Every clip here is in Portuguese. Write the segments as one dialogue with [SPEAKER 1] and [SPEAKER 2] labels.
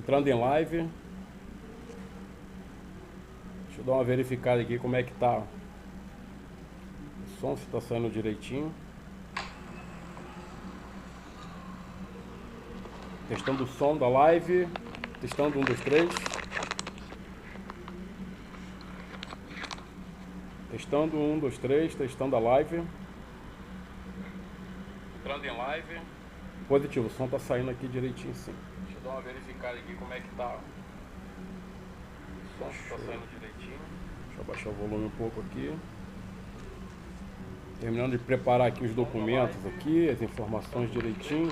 [SPEAKER 1] Entrando em live. Deixa eu dar uma verificada aqui como é que tá o som, se tá saindo direitinho. Testando o som da live. Testando 1, 2, 3. Testando 1, 2, 3. Testando a live. Entrando em live. Positivo, o som tá saindo aqui direitinho, sim. Deixa eu dar uma verificada aqui como é que tá o som, se tá saindo direitinho. Deixa eu abaixar o volume um pouco aqui. Terminando de preparar aqui os documentos aqui, as informações direitinho.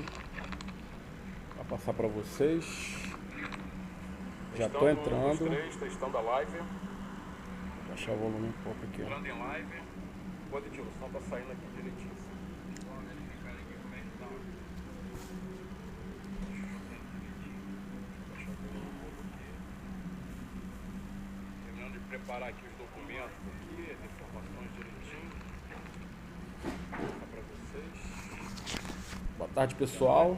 [SPEAKER 1] Vou passar para vocês. Já tô entrando. Testando a live. Vou baixar o volume um pouco aqui. Entrando em live. Positivo, o som tá saindo aqui direitinho. Preparar aqui os documentos aqui, as informações direitinho. Para vocês. Boa tarde, pessoal.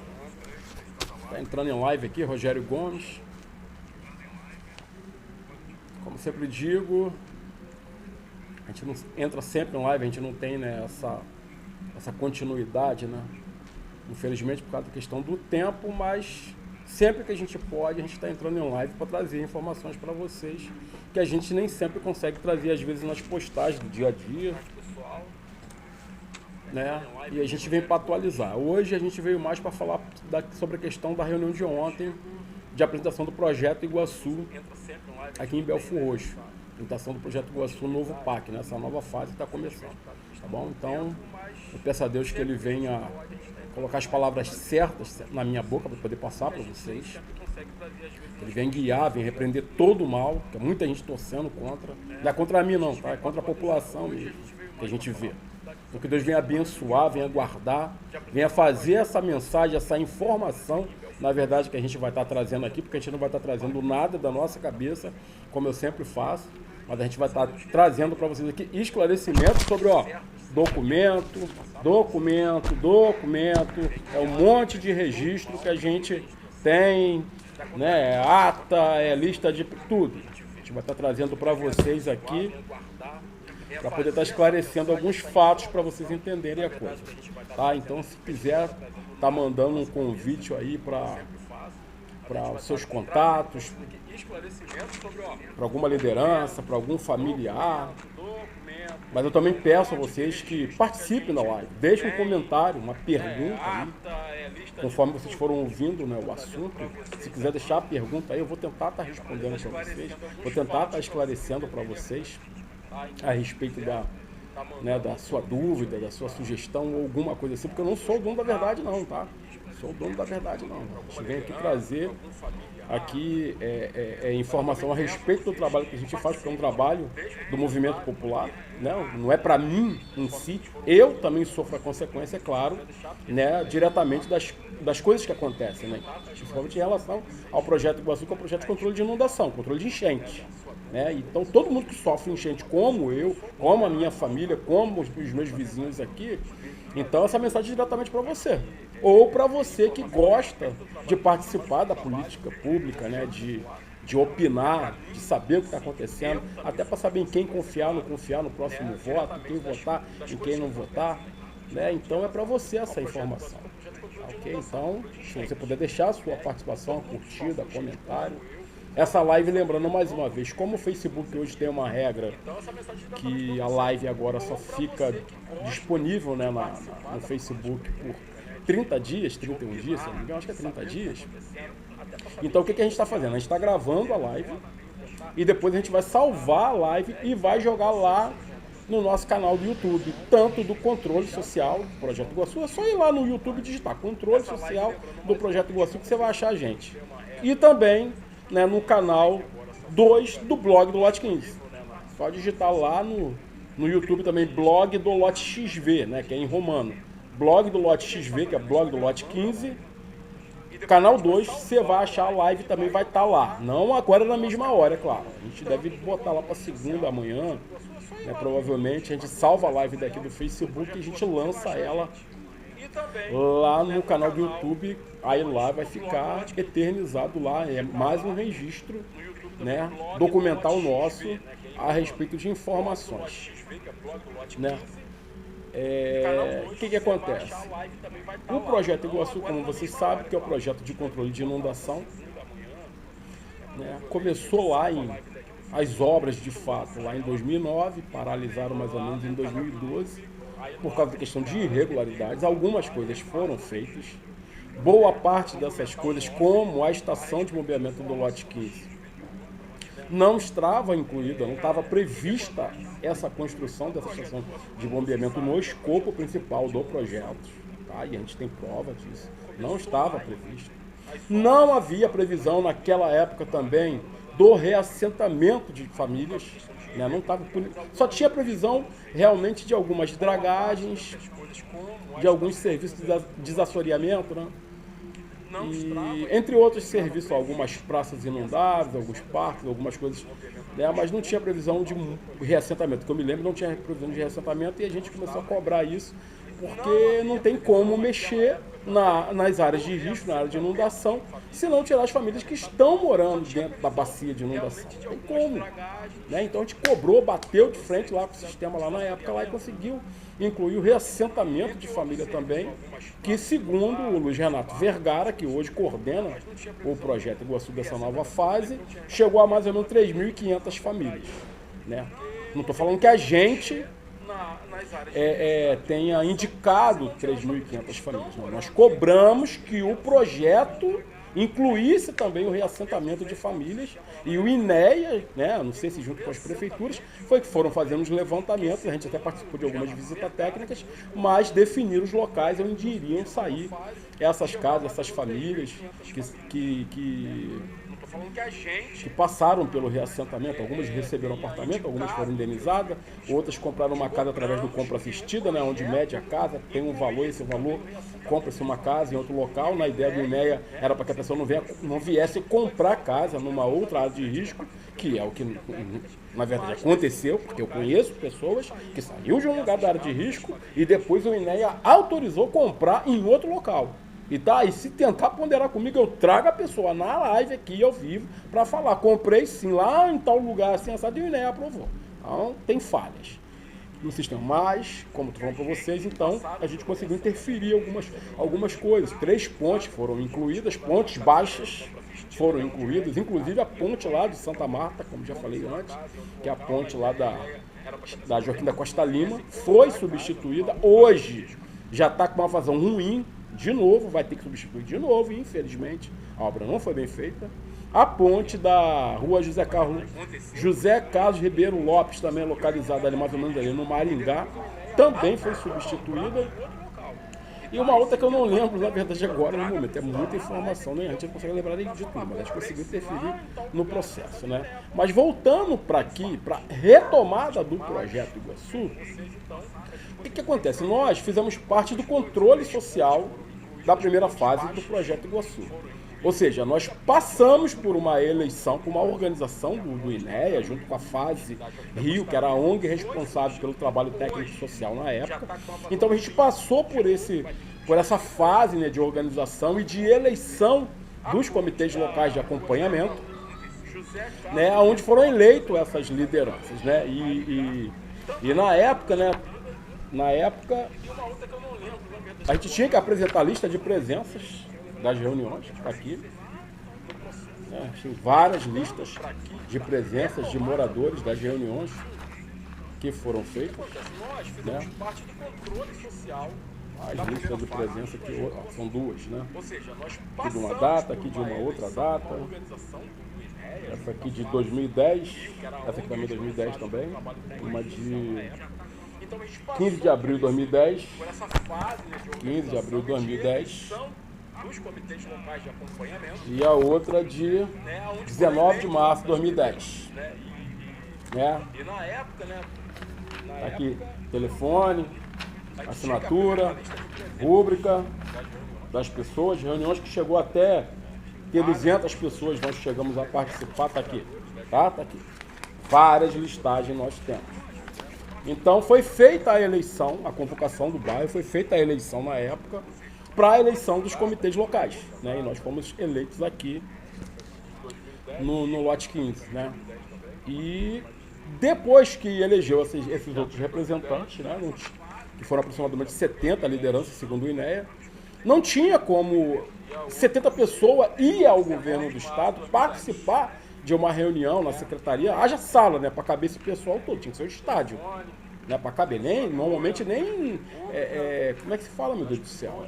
[SPEAKER 1] Está entrando em live aqui, Rogério Gomes. Como sempre digo, a gente não entra sempre em live, a gente não tem, né, essa continuidade, né? Infelizmente por causa da questão do tempo, mas sempre que a gente pode, a gente está entrando em live para trazer informações para vocês, que a gente nem sempre consegue trazer, às vezes, nas postagens do dia a dia, né? E a gente vem para atualizar. Hoje a gente veio mais para falar sobre a questão da reunião de ontem, de apresentação do projeto Iguaçu, aqui em Belford Roxo. Apresentação do projeto Iguaçu Novo PAC, né? Essa nova fase que está começando, tá bom? Então, eu peço a Deus que Ele venha colocar as palavras certas na minha boca para poder passar para vocês. Ele vem guiar, vem repreender todo o mal, que muita gente torcendo contra. Não é contra mim não, tá? É contra a população mesmo, que a gente vê. Então que Deus venha abençoar, venha guardar, venha fazer essa mensagem, essa informação, na verdade, que a gente vai estar trazendo aqui, porque a gente não vai estar trazendo nada da nossa cabeça, como eu sempre faço, mas a gente vai estar trazendo para vocês aqui esclarecimento sobre, documento, é um monte de registro que a gente tem, né, ata, lista de tudo. A gente vai estar trazendo para vocês aqui, para poder estar esclarecendo alguns fatos para vocês entenderem a coisa, tá? Então, se quiser, tá mandando um convite aí para os seus contatos, para alguma liderança, para algum familiar. Mas eu também peço a vocês que participem da live, deixem um comentário, uma pergunta aí, conforme vocês foram ouvindo, né, o assunto. Se quiser deixar a pergunta aí, eu vou tentar estar respondendo para vocês, vou tentar estar esclarecendo para vocês a respeito da sua dúvida, da sua sugestão ou alguma coisa assim, porque eu não sou o dono da verdade não, tá? Sou o dono da verdade não. A gente vem aqui trazer aqui informação a respeito do trabalho que a gente faz, porque é um trabalho do movimento popular, né? Não é para mim em si, eu também sofro a consequência, é claro, né, diretamente das coisas que acontecem, né? Principalmente em relação ao projeto Iguaçu, que é o projeto de controle de inundação, controle de enchente, né? Então todo mundo que sofre enchente, como eu, como a minha família, como os meus vizinhos aqui, então essa mensagem é diretamente para você, ou para você que gosta de participar da política pública, né, de opinar, de saber o que está acontecendo, até para saber em quem confiar, não confiar no próximo voto, quem votar e quem não votar, né? Então é para você essa informação, ok? Então, se você puder deixar a sua participação, curtida, comentário. Essa live, lembrando mais uma vez, como o Facebook hoje tem uma regra que a live agora só fica disponível, né, no Facebook por 30 dias, 31 dias, se não me engano, acho que é 30 dias. Então o que a gente está fazendo? A gente está gravando a live e depois a gente vai salvar a live e vai jogar lá no nosso canal do YouTube, tanto do Controle Social do Projeto Iguaçu, é só ir lá no YouTube e digitar Controle Social do Projeto Iguaçu que você vai achar a gente. E também, né, no canal 2 do blog do Lote 15. Só digitar lá no YouTube também, blog do Lote XV, né, que é em romano. Blog do Lote XV, que é blog do Lote 15. Canal 2, você vai achar a live, também vai estar lá. Não agora na mesma hora, é claro. A gente deve botar lá para segunda amanhã, né, provavelmente. A gente salva a live daqui do Facebook e a gente lança ela lá no canal do YouTube, aí lá vai ficar eternizado lá, é mais um registro, né, documental nosso a respeito de informações, né? O que acontece? O Projeto Iguaçu, como vocês sabem, que é o projeto de controle de inundação, né, começou lá as obras de fato lá em 2009, paralisaram mais ou menos em 2012, por causa da questão de irregularidades. Algumas coisas foram feitas, boa parte dessas coisas, como a estação de bombeamento do lote 15, não estava incluída, não estava prevista essa construção dessa estação de bombeamento no escopo principal do projeto, tá? E a gente tem prova disso, não estava previsto. Não havia previsão naquela época também do reassentamento de famílias, né? Não estava, só tinha previsão realmente de algumas dragagens, de alguns serviços de desassoreamento, né? E, entre outros serviços, algumas praças inundáveis, alguns parques, algumas coisas, né? Mas não tinha previsão de reassentamento, que eu me lembro, não tinha previsão de reassentamento, e a gente começou a cobrar isso, porque não tem como mexer nas áreas de risco, na área de inundação, se não tirar as famílias que estão morando dentro da bacia de inundação. Não tem como, né? Então a gente cobrou, bateu de frente lá com o sistema lá na época lá e conseguiu incluir o reassentamento de família também, que segundo o Luiz Renato Vergara, que hoje coordena o projeto Iguaçu dessa nova fase, chegou a mais ou menos 3.500 famílias, né? Não estou falando que a gente tenha indicado 3.500 famílias. Não, nós cobramos que o projeto incluísse também o reassentamento de famílias, e o INEA, né, não sei se junto com as prefeituras, foi que foram fazendo os levantamentos, a gente até participou de algumas visitas técnicas, mas definir os locais onde iriam sair essas casas, essas famílias que passaram pelo reassentamento. Algumas receberam apartamento, algumas foram indenizadas, outras compraram uma casa através do compra assistida, né, onde mede a casa, tem um valor, esse valor compra-se uma casa em outro local. Na ideia do INEA era para que a pessoa não viesse comprar casa numa outra área de risco, que é o que na verdade aconteceu, porque eu conheço pessoas que saíram de um lugar da área de risco e depois o INEA autorizou comprar em outro local. E tá, e se tentar ponderar comigo, eu trago a pessoa na live aqui ao vivo para falar, comprei sim lá em tal lugar assim, assado, e o INEA aprovou. Então tem falhas no sistema, mas, como estou falando para vocês, então a gente conseguiu interferir algumas coisas. 3 pontes foram incluídas, pontes baixas foram incluídas, inclusive a ponte lá de Santa Marta, como já falei antes, que é a ponte lá da Joaquim da Costa Lima, foi substituída. Hoje já está com uma vazão ruim, de novo, vai ter que substituir de novo, e infelizmente a obra não foi bem feita. A ponte da rua José Carlos Ribeiro Lopes, também localizada ali mais ou menos ali no Maringá, também foi substituída. E uma outra que eu não lembro, na verdade, agora no momento, é muita informação, né? A gente não consegue lembrar nem de tudo, mas a gente conseguiu interferir no processo, né? Mas voltando para aqui, para retomada do projeto Iguaçu, o que acontece? Nós fizemos parte do controle social da primeira fase do projeto Iguaçu. Ou seja, nós passamos por uma eleição, por uma organização do INEA, junto com a Fase Rio, que era a ONG responsável pelo trabalho técnico e social na época. Então a gente passou por essa fase, né, de organização e de eleição dos comitês locais de acompanhamento, né, onde foram eleitos essas lideranças, né? E na época, né? A gente tinha que apresentar a lista de presenças das reuniões aqui. Tinha várias listas de presenças de moradores das reuniões que foram feitas, né? As listas de presença aqui são duas, né? Aqui de uma data, aqui de uma outra data. Essa aqui de 2010, essa aqui também de 2010 também. Uma de 15 de abril de 2010. 15 de abril de 2010. E a outra de 19 de março de 2010. Né? Aqui, telefone, assinatura, rúbrica das pessoas, reuniões que chegou até ter 200 pessoas, nós chegamos a participar, tá aqui, tá? Tá aqui. Várias listagens nós temos. Então foi feita a eleição, a convocação do bairro, foi feita a eleição na época para a eleição dos comitês locais, né? E nós fomos eleitos aqui no lote 15, né? E depois que elegeu esses outros representantes, né? Que foram aproximadamente 70 lideranças, segundo o INEA, não tinha como 70 pessoas ir ao governo do estado participar de uma reunião na secretaria, haja sala, né, para caber esse pessoal todo, tinha que ser um estádio, né, para caber, normalmente nem, como é que se fala, meu Deus do céu,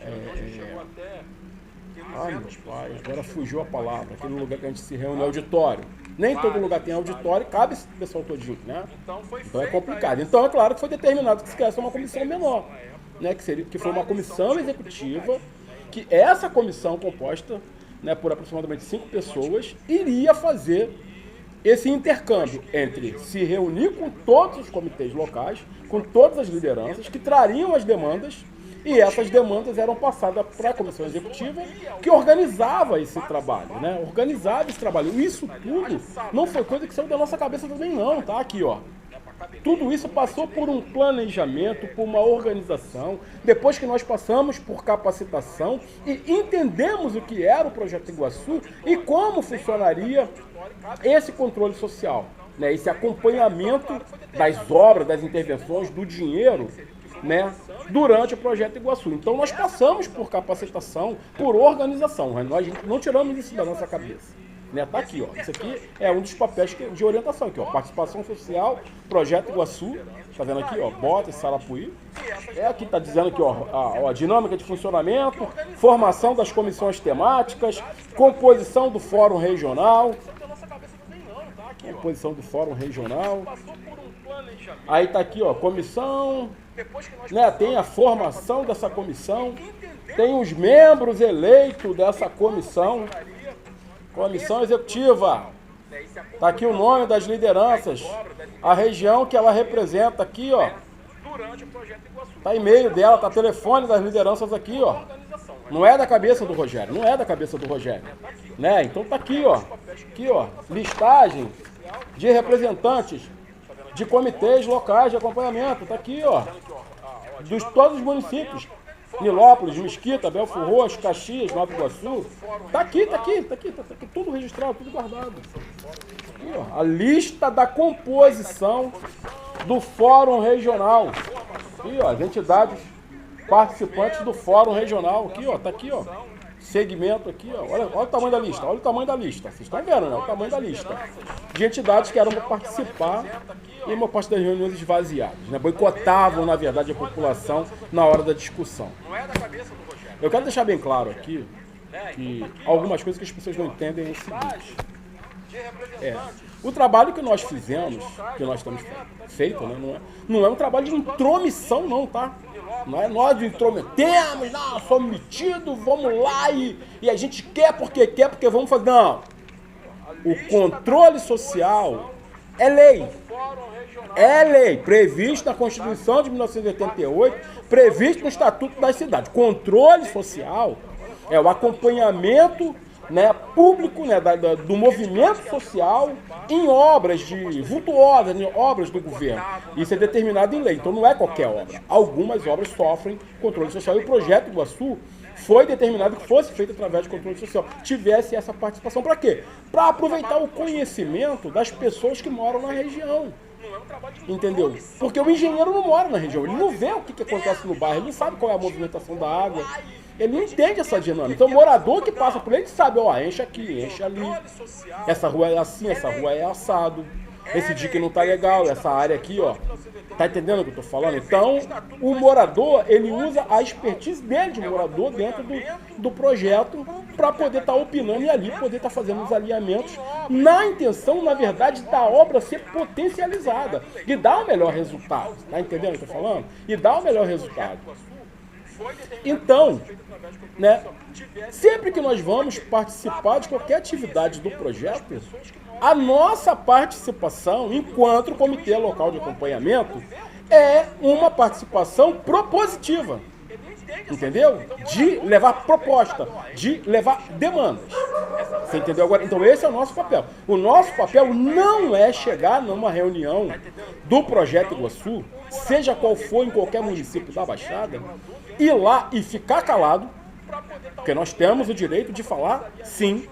[SPEAKER 1] ai meu pai, agora fugiu a palavra, aquele lugar que a gente se reúne, auditório, nem todo lugar tem auditório e cabe esse pessoal todinho, né, então é complicado, então é claro que foi determinado que se criasse uma comissão menor, né, que foi uma comissão executiva, que essa comissão composta, né, por aproximadamente 5 pessoas, iria fazer esse intercâmbio entre se reunir com todos os comitês locais, com todas as lideranças, que trariam as demandas, e essas demandas eram passadas para a comissão executiva, que organizava esse trabalho, né? Organizava esse trabalho. Isso tudo não foi coisa que saiu da nossa cabeça também não, tá? Aqui, ó. Tudo isso passou por um planejamento, por uma organização, depois que nós passamos por capacitação e entendemos o que era o Projeto Iguaçu e como funcionaria esse controle social, né? Esse acompanhamento das obras, das intervenções, do dinheiro, né? Durante o Projeto Iguaçu. Então nós passamos por capacitação, por organização, nós não tiramos isso da nossa cabeça. Né, tá aqui, ó. Isso aqui é um dos papéis de orientação aqui, ó. Participação social, Projeto Iguaçu, tá vendo aqui, ó, Bota e Sarapuí. Aqui tá dizendo aqui, ó, a dinâmica de funcionamento, formação das comissões temáticas, composição do Fórum Regional. Composição do Fórum Regional. Aí tá aqui, ó, comissão, né, tem a formação dessa comissão, tem os membros eleitos dessa comissão. Comissão executiva. Tá aqui o nome das lideranças. A região que ela representa aqui, ó. Tá e-mail dela, tá telefone das lideranças aqui, ó. Não é da cabeça do Rogério, não é da cabeça do Rogério, né? Então tá aqui, ó. Aqui, ó, listagem de representantes de comitês locais de acompanhamento, tá aqui, ó. Dos todos os municípios. Nilópolis, Mesquita, Belford Roxo, Caxias, Nova Iguaçu. Tá aqui, tudo registrado, tudo guardado. Aqui, ó, a lista da composição do Fórum Regional. Aqui, ó, as entidades participantes do Fórum Regional. Aqui, ó, tá aqui, ó. Segmento aqui, ó. Olha o tamanho da lista, olha o tamanho da lista. Vocês estão vendo, né? O tamanho da lista. De entidades que eram para participar e uma parte das reuniões esvaziadas, né? Boicotavam, na verdade, a população na hora da discussão. Eu quero deixar bem claro aqui que algumas coisas que as pessoas não entendem é o seguinte. O trabalho que nós fizemos, que nós temos feito, né, não é um trabalho de intromissão, não, tá? Não é nós de intrometemos, não, somos metidos, vamos lá e a gente quer porque vamos fazer. Não. O controle social é lei. É lei, previsto na Constituição de 1988, previsto no Estatuto das Cidades. Controle social é o acompanhamento, né, público, né, do movimento social em obras vultuosas, em obras do governo. Isso é determinado em lei, então não é qualquer obra. Algumas obras sofrem controle social e o Projeto Iguaçu foi determinado que fosse feito através de controle social, tivesse essa participação. Para quê? Para aproveitar o conhecimento das pessoas que moram na região. Entendeu? Porque o engenheiro não mora na região, ele não vê o que acontece no bairro, ele não sabe qual é a movimentação da água, ele não entende essa dinâmica. Então o morador que passa por ele sabe, ó, enche aqui, enche ali, essa rua é assim, essa rua é assado, esse dique não tá legal, essa área aqui, ó. Tá entendendo o que eu tô falando? Então, o morador, ele usa a expertise dele de morador dentro do projeto para poder estar opinando e ali poder estar fazendo os alinhamentos na intenção, na verdade, da obra ser potencializada e dar o melhor resultado. Tá entendendo o que eu tô falando? E dar o melhor resultado. Então, né, sempre que nós vamos participar de qualquer atividade do projeto, a nossa participação, enquanto comitê local de acompanhamento, é uma participação propositiva, entendeu? De levar proposta, de levar demandas. Você entendeu agora? Então esse é o nosso papel. O nosso papel não é chegar numa reunião do Projeto Iguaçu seja qual for em qualquer município da Baixada, ir lá e ficar calado, porque nós temos o direito de falar sim.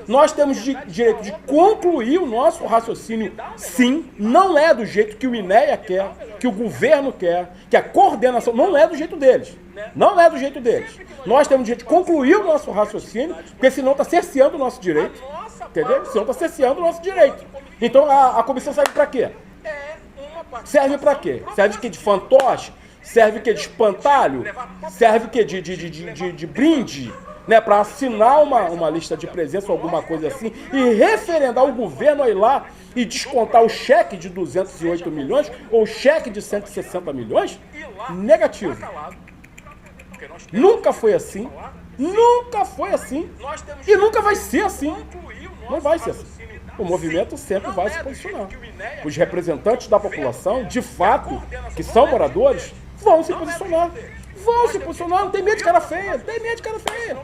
[SPEAKER 1] Nós temos direito de concluir o nosso raciocínio sim. Não é do jeito que o INEA quer, que o governo quer, que a coordenação... Não é do jeito deles. Não é do jeito deles. Nós temos o direito de concluir o nosso raciocínio, porque senão está cerceando o nosso direito. Entendeu? Senão está cerceando o nosso direito. Então a comissão serve para quê? Serve para quê? Serve de fantoche? Serve de espantalho? Serve de brinde? Né, para assinar uma lista de presença ou alguma coisa assim e referendar o governo a ir lá e descontar o cheque de 208 milhões ou o cheque de 160 milhões? Negativo. Nunca foi assim. Nunca foi assim. E nunca vai ser assim. Não vai ser assim. O movimento sempre vai se posicionar. Os representantes da população, de fato, que são moradores, vão se posicionar. Vão se posicionar, não tem medo de cara feia, não tem medo de cara feia.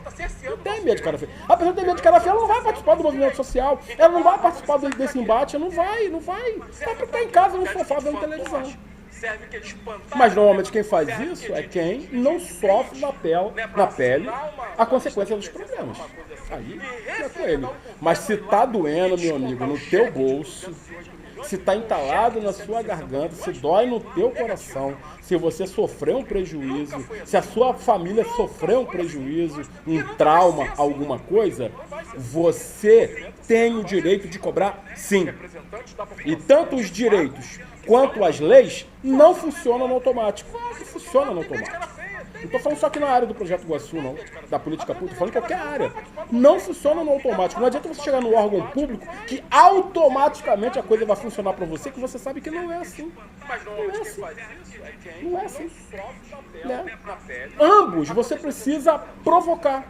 [SPEAKER 1] Não tem medo de cara feia. A pessoa que tem medo de cara feia, ela não vai participar do movimento social, ela não vai participar desse embate, não vai. Vai ficar em casa no sofá vendo televisão. Mas normalmente quem faz isso é quem não sofre na pele a consequência dos problemas. Aí é com ele. Mas se tá doendo, meu amigo, no teu bolso, se tá entalado na sua garganta, se dói no teu coração, se você sofreu um prejuízo, se a sua família sofreu um prejuízo, um trauma, alguma coisa, você tem o direito de cobrar sim. E tanto os direitos quanto as leis não funcionam no automático. Não funciona no automático. Não estou falando só aqui na área do Projeto Iguaçu, não, da política pública, estou falando em qualquer área. Não funciona no automático. Não adianta você chegar no órgão público que automaticamente a coisa vai funcionar para você, que você sabe que não é assim. Não é assim. Não é assim. Né? Ambos você precisa provocar.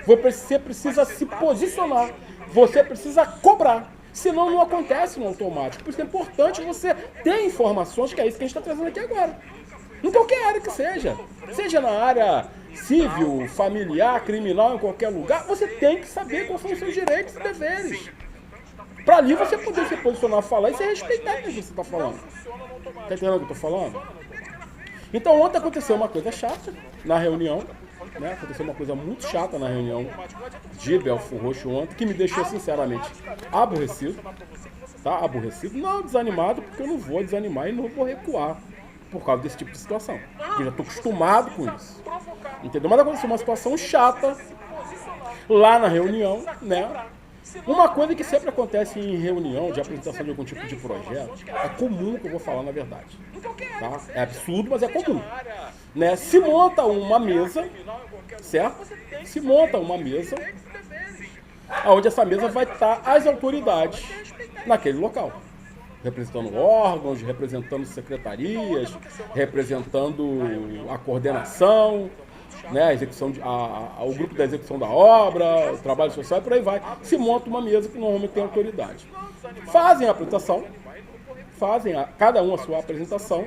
[SPEAKER 1] Você precisa se posicionar. Você precisa cobrar. Senão não acontece no automático. Por isso é importante você ter informações, que é isso que a gente está trazendo aqui agora. Em qualquer área que seja. Seja na área civil, familiar, criminal, em qualquer lugar, você tem que saber quais são os seus direitos e deveres. Para ali você poder se posicionar, falar e ser respeitado o que você está falando. Está entendendo o que eu estou falando? Então ontem aconteceu uma coisa chata na reunião. Né? Aconteceu uma coisa muito chata na reunião de Belfor Roxo ontem, que me deixou sinceramente aborrecido. Tá? Aborrecido, não desanimado, porque eu não vou desanimar e não vou recuar por causa desse tipo de situação. Eu já estou acostumado com isso. Entendeu? Mas aconteceu uma situação chata lá na reunião, né? Uma coisa que sempre acontece em reunião de apresentação de algum tipo de projeto, é comum que eu vou falar na verdade. Tá? É absurdo, mas é comum. Né? Se monta uma mesa, certo? Se monta uma mesa, onde essa mesa vai estar as autoridades naquele local. Representando órgãos, representando secretarias, representando a coordenação, né, a execução o grupo da execução da obra, o trabalho social e por aí vai. Se monta uma mesa que normalmente tem autoridade. Fazem a apresentação, cada um a sua apresentação,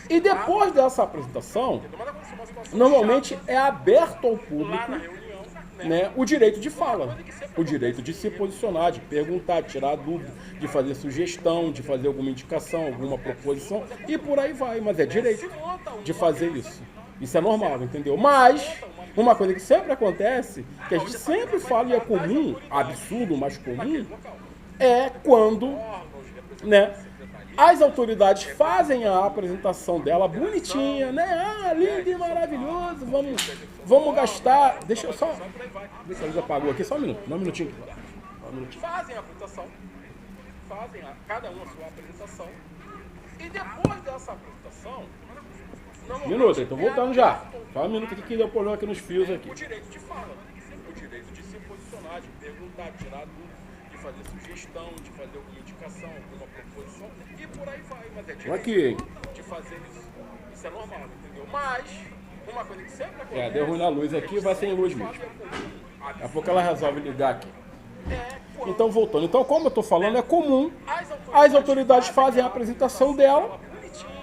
[SPEAKER 1] e depois dessa apresentação, normalmente é aberto ao público, né, o direito de fala, o direito de se posicionar, de perguntar, de tirar dúvida, de fazer sugestão, de fazer alguma indicação, alguma proposição, e por aí vai, mas é direito de fazer isso. Isso é normal, entendeu? Mas, uma coisa que sempre acontece, que a gente sempre fala e é comum, absurdo, mas comum, é quando, né, as autoridades fazem a apresentação dela bonitinha, né? Ah, lindo e maravilhoso, vamos gastar... Deixa eu só... Deixa a luz apagou aqui, só um minuto, um minutinho. Fazem a apresentação, cada um a sua apresentação, e depois dessa apresentação... Minuto, então voltando já. Só um minuto aqui que deu problema aqui nos fios aqui. O direito de fala, o direito de se posicionar, de perguntar, de tirar dúvida, de fazer sugestão, de fazer alguma indicação, alguma proposição, e por aí vai. Mas é direito de fazer isso. Isso é normal, entendeu? Mas, uma coisa que sempre acontece... deu ruim na luz aqui, vai sem luz mesmo. Daqui a pouco ela resolve ligar aqui. Então, voltando. Então, como eu estou falando, é comum. As autoridades fazem a apresentação dela.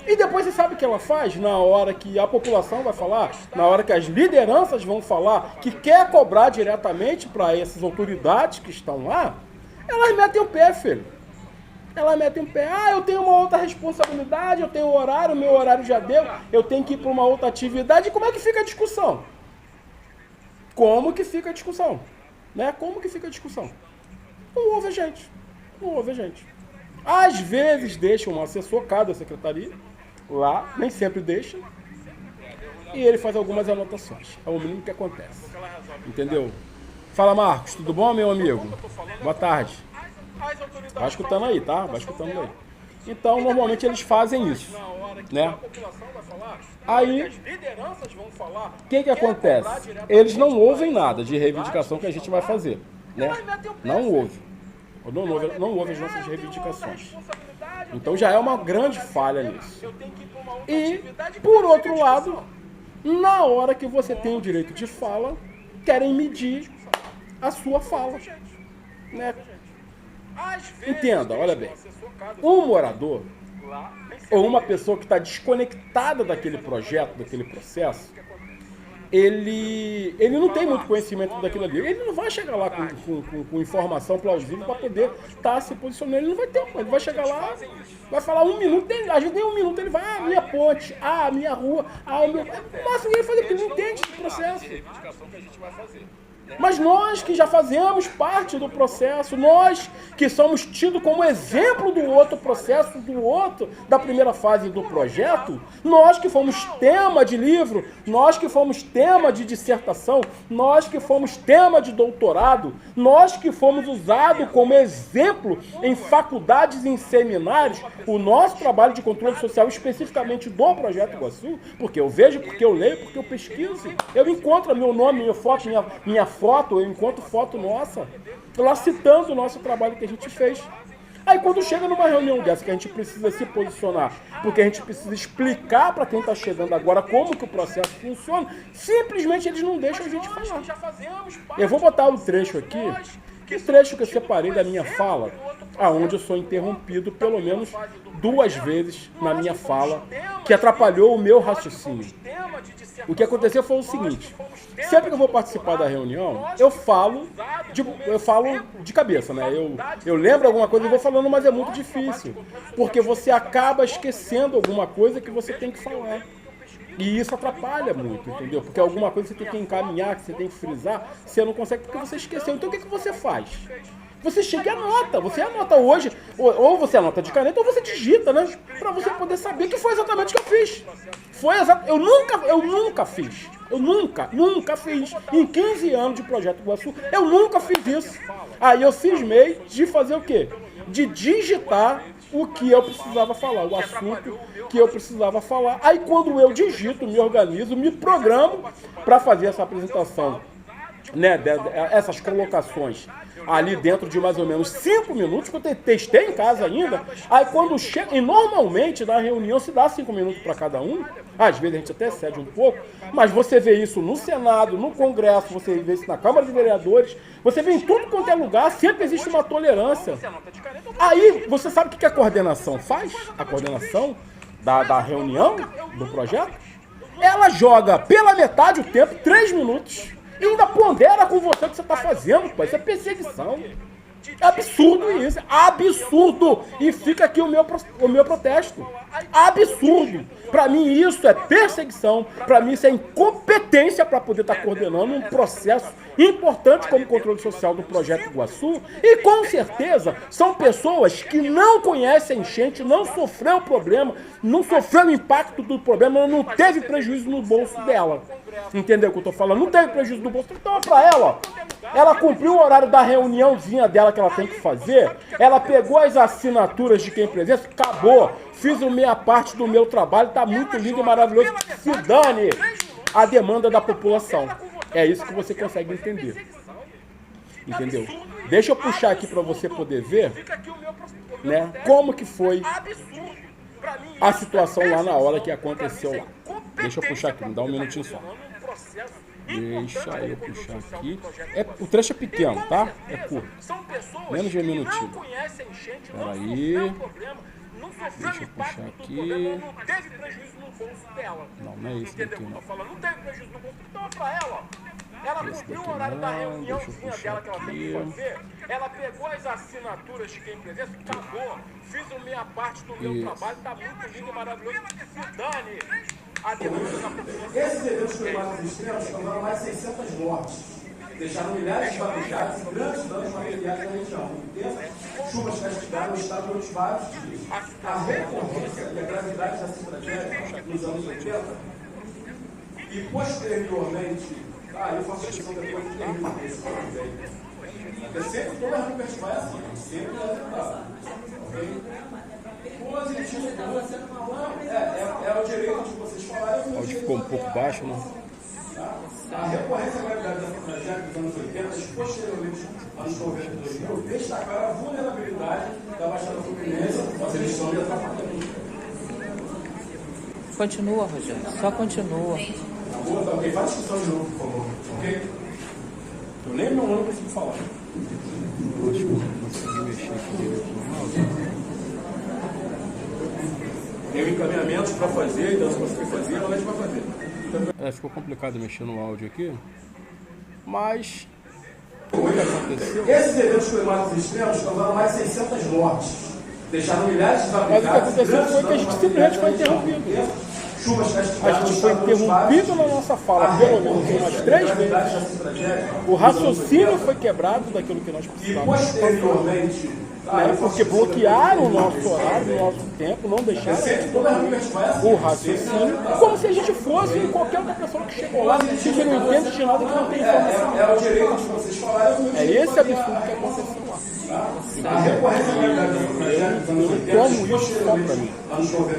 [SPEAKER 1] E depois você sabe o que ela faz? Na hora que a população vai falar, na hora que as lideranças vão falar, que quer cobrar diretamente para essas autoridades que estão lá, elas metem o pé, filho. Ela mete um pé, eu tenho uma outra responsabilidade, eu tenho horário, meu horário já deu, eu tenho que ir para uma outra atividade. E como é que fica a discussão? Como que fica a discussão? Né? Como que fica a discussão? Não ouve a gente. Não ouve a gente. Às vezes deixa um assessor, cada secretaria, lá, nem sempre deixa, e ele faz algumas anotações. É o mínimo que acontece. Entendeu? Fala, Marcos, tudo bom, meu amigo? Boa tarde. Vai escutando aí, tá? Vai escutando aí. Então, normalmente eles fazem isso, né? Aí, o que acontece? Eles não ouvem nada de reivindicação que a gente vai fazer, né? Não ouve. Não ouve as nossas reivindicações. Então já é uma grande falha nisso. E, por outro lado, na hora que você tem o direito de fala, querem medir a sua fala, né? Entenda, olha bem. Um morador ou uma pessoa que está desconectada daquele projeto, daquele processo, ele não tem muito conhecimento daquilo ali. Ele não vai chegar lá com informação plausível para poder estar se posicionando. Ele não vai ter, ele vai chegar lá, vai falar um minuto, às vezes nem um minuto, ele vai, minha ponte, minha rua, o meu... Mas ele fazer, porque ele não entende esse processo. Mas nós que já fazemos parte do processo, nós que somos tidos como exemplo do outro processo, da primeira fase do projeto, nós que fomos tema de livro, nós que fomos tema de dissertação, nós que fomos tema de doutorado, nós que fomos usados como exemplo em faculdades e em seminários, o nosso trabalho de controle social, especificamente do Projeto Iguaçu, porque eu vejo, porque eu leio, porque eu pesquiso, eu encontro meu nome, minha foto, eu encontro foto nossa, lá citando o nosso trabalho que a gente fez. Aí quando chega numa reunião dessa, que a gente precisa se posicionar, porque a gente precisa explicar para quem está chegando agora como que o processo funciona, simplesmente eles não deixam a gente falar. Eu vou botar um trecho aqui, o trecho que eu separei da minha fala, aonde eu sou interrompido pelo menos 2 vezes na minha fala, que atrapalhou o meu raciocínio. O que aconteceu foi o seguinte: sempre que eu vou participar da reunião, eu falo de cabeça, né? Eu lembro alguma coisa e vou falando, mas é muito difícil, porque você acaba esquecendo alguma coisa que você tem que falar. E isso atrapalha muito, entendeu? Porque alguma coisa você tem que encaminhar, que você tem que frisar, você não consegue porque você esqueceu. Então o que você faz? Você chega e anota. Você anota hoje, ou você anota de caneta, ou você digita, né? Pra você poder saber que foi exatamente o que eu fiz. Eu nunca fiz. Eu nunca fiz. Em 15 anos de Projeto Iguaçu, eu nunca fiz isso. Aí eu cismei de fazer o quê? De digitar o que eu precisava falar, o assunto que eu precisava falar. Aí quando eu digito, me organizo, me programo para fazer essa apresentação, né, essas colocações ali dentro de mais ou menos 5 minutos, que eu testei em casa ainda. Aí quando chega, e normalmente na reunião se dá 5 minutos para cada um, às vezes a gente até cede um pouco, mas você vê isso no Senado, no Congresso, você vê isso na Câmara de Vereadores, você vê em tudo quanto é lugar, sempre existe uma tolerância. Aí você sabe o que a coordenação faz? A coordenação da reunião, do projeto, ela joga pela metade o tempo, 3 minutos, e ainda pondera com você o que você está fazendo, pô. Isso é perseguição. É absurdo isso, absurdo. E fica aqui o meu protesto. Absurdo. Para mim isso é perseguição, para mim isso é incompetência para poder estar coordenando um processo importante como controle social do Projeto Iguaçu. E com certeza são pessoas que não conhecem a enchente, não sofreu o problema, não sofreu o impacto do problema, não teve prejuízo no bolso dela. Entendeu o que eu estou falando? Não teve prejuízo no bolso. Então para ela, ó, ela cumpriu o horário da reuniãozinha dela que ela tem que fazer, ela pegou as assinaturas de quem presença, acabou, fiz a minha parte do meu trabalho, tá muito lindo e maravilhoso, se dane a demanda da população. É isso que você consegue entender. Entendeu? Deixa eu puxar aqui para você poder ver, né, como que foi a situação lá na hora que aconteceu lá. Deixa eu puxar aqui, me dá um minutinho só. Deixa eu puxar aqui. O trecho é pequeno, tá? É curto. Menos de um minutinho. Peraí. Deixa eu puxar aqui. Não é isso daqui, não.
[SPEAKER 2] Ela cumpriu o horário da reuniãozinha dela que ela tem que fazer. Ela pegou as assinaturas de quem presença, acabou. Fiz a minha parte do meu trabalho, tá muito lindo e maravilhoso. Se dane a demanda da população.
[SPEAKER 3] Esses eventos climáticos extremos causaram mais de 600 mortes. Deixaram milhares de barulhados e grandes danos materiais na região. Chuvas castigaram o estado durante vários dias. A recorrência e a gravidade dessa tragédia nos anos 80 e posteriormente, eu faço questão depois de terminar esse também. Porque sempre toda a festival é assim, sempre é tentado. Positivo, é o direito de vocês falarem.
[SPEAKER 1] Hoje ficou um pouco baixo, né?
[SPEAKER 3] A recorrência da gravidade dessa tragédia dos anos 80 e posteriormente anos 90 e 2000 destacaram a vulnerabilidade da Baixada Fluminense às eleições e atrapalhamento.
[SPEAKER 4] Continua, Rogério, só continua.
[SPEAKER 3] Na boa, tá ok? Faz discussão de novo, por favor. Ok? Eu nem meu nome consigo falar.
[SPEAKER 1] Acho que eu não consegui mexer aqui direito no mouse.
[SPEAKER 3] Tem encaminhamentos para fazer, então se você fazer, a gente vai fazer.
[SPEAKER 1] Ficou complicado mexer no áudio aqui, mas o que aconteceu?
[SPEAKER 3] Esses eventos climáticos extremos causaram mais de 600 mortes. Deixaram milhares de
[SPEAKER 1] Mas o que aconteceu foi que a gente simplesmente foi interrompido. A gente foi interrompido na nossa fala, pelo menos umas 3 vezes. O raciocínio foi quebrado daquilo que nós precisávamos.
[SPEAKER 3] E posteriormente,
[SPEAKER 1] porque bloquearam o nosso horário, o nosso tempo, não deixaram a gente concluir o raciocínio, como se a gente fosse qualquer outra pessoa que chegou lá e que não entende de nada, que não tem informação.
[SPEAKER 3] É o direito de vocês falarem.
[SPEAKER 1] É esse absurdo que aconteceu lá. Eu tomo isso só para mim.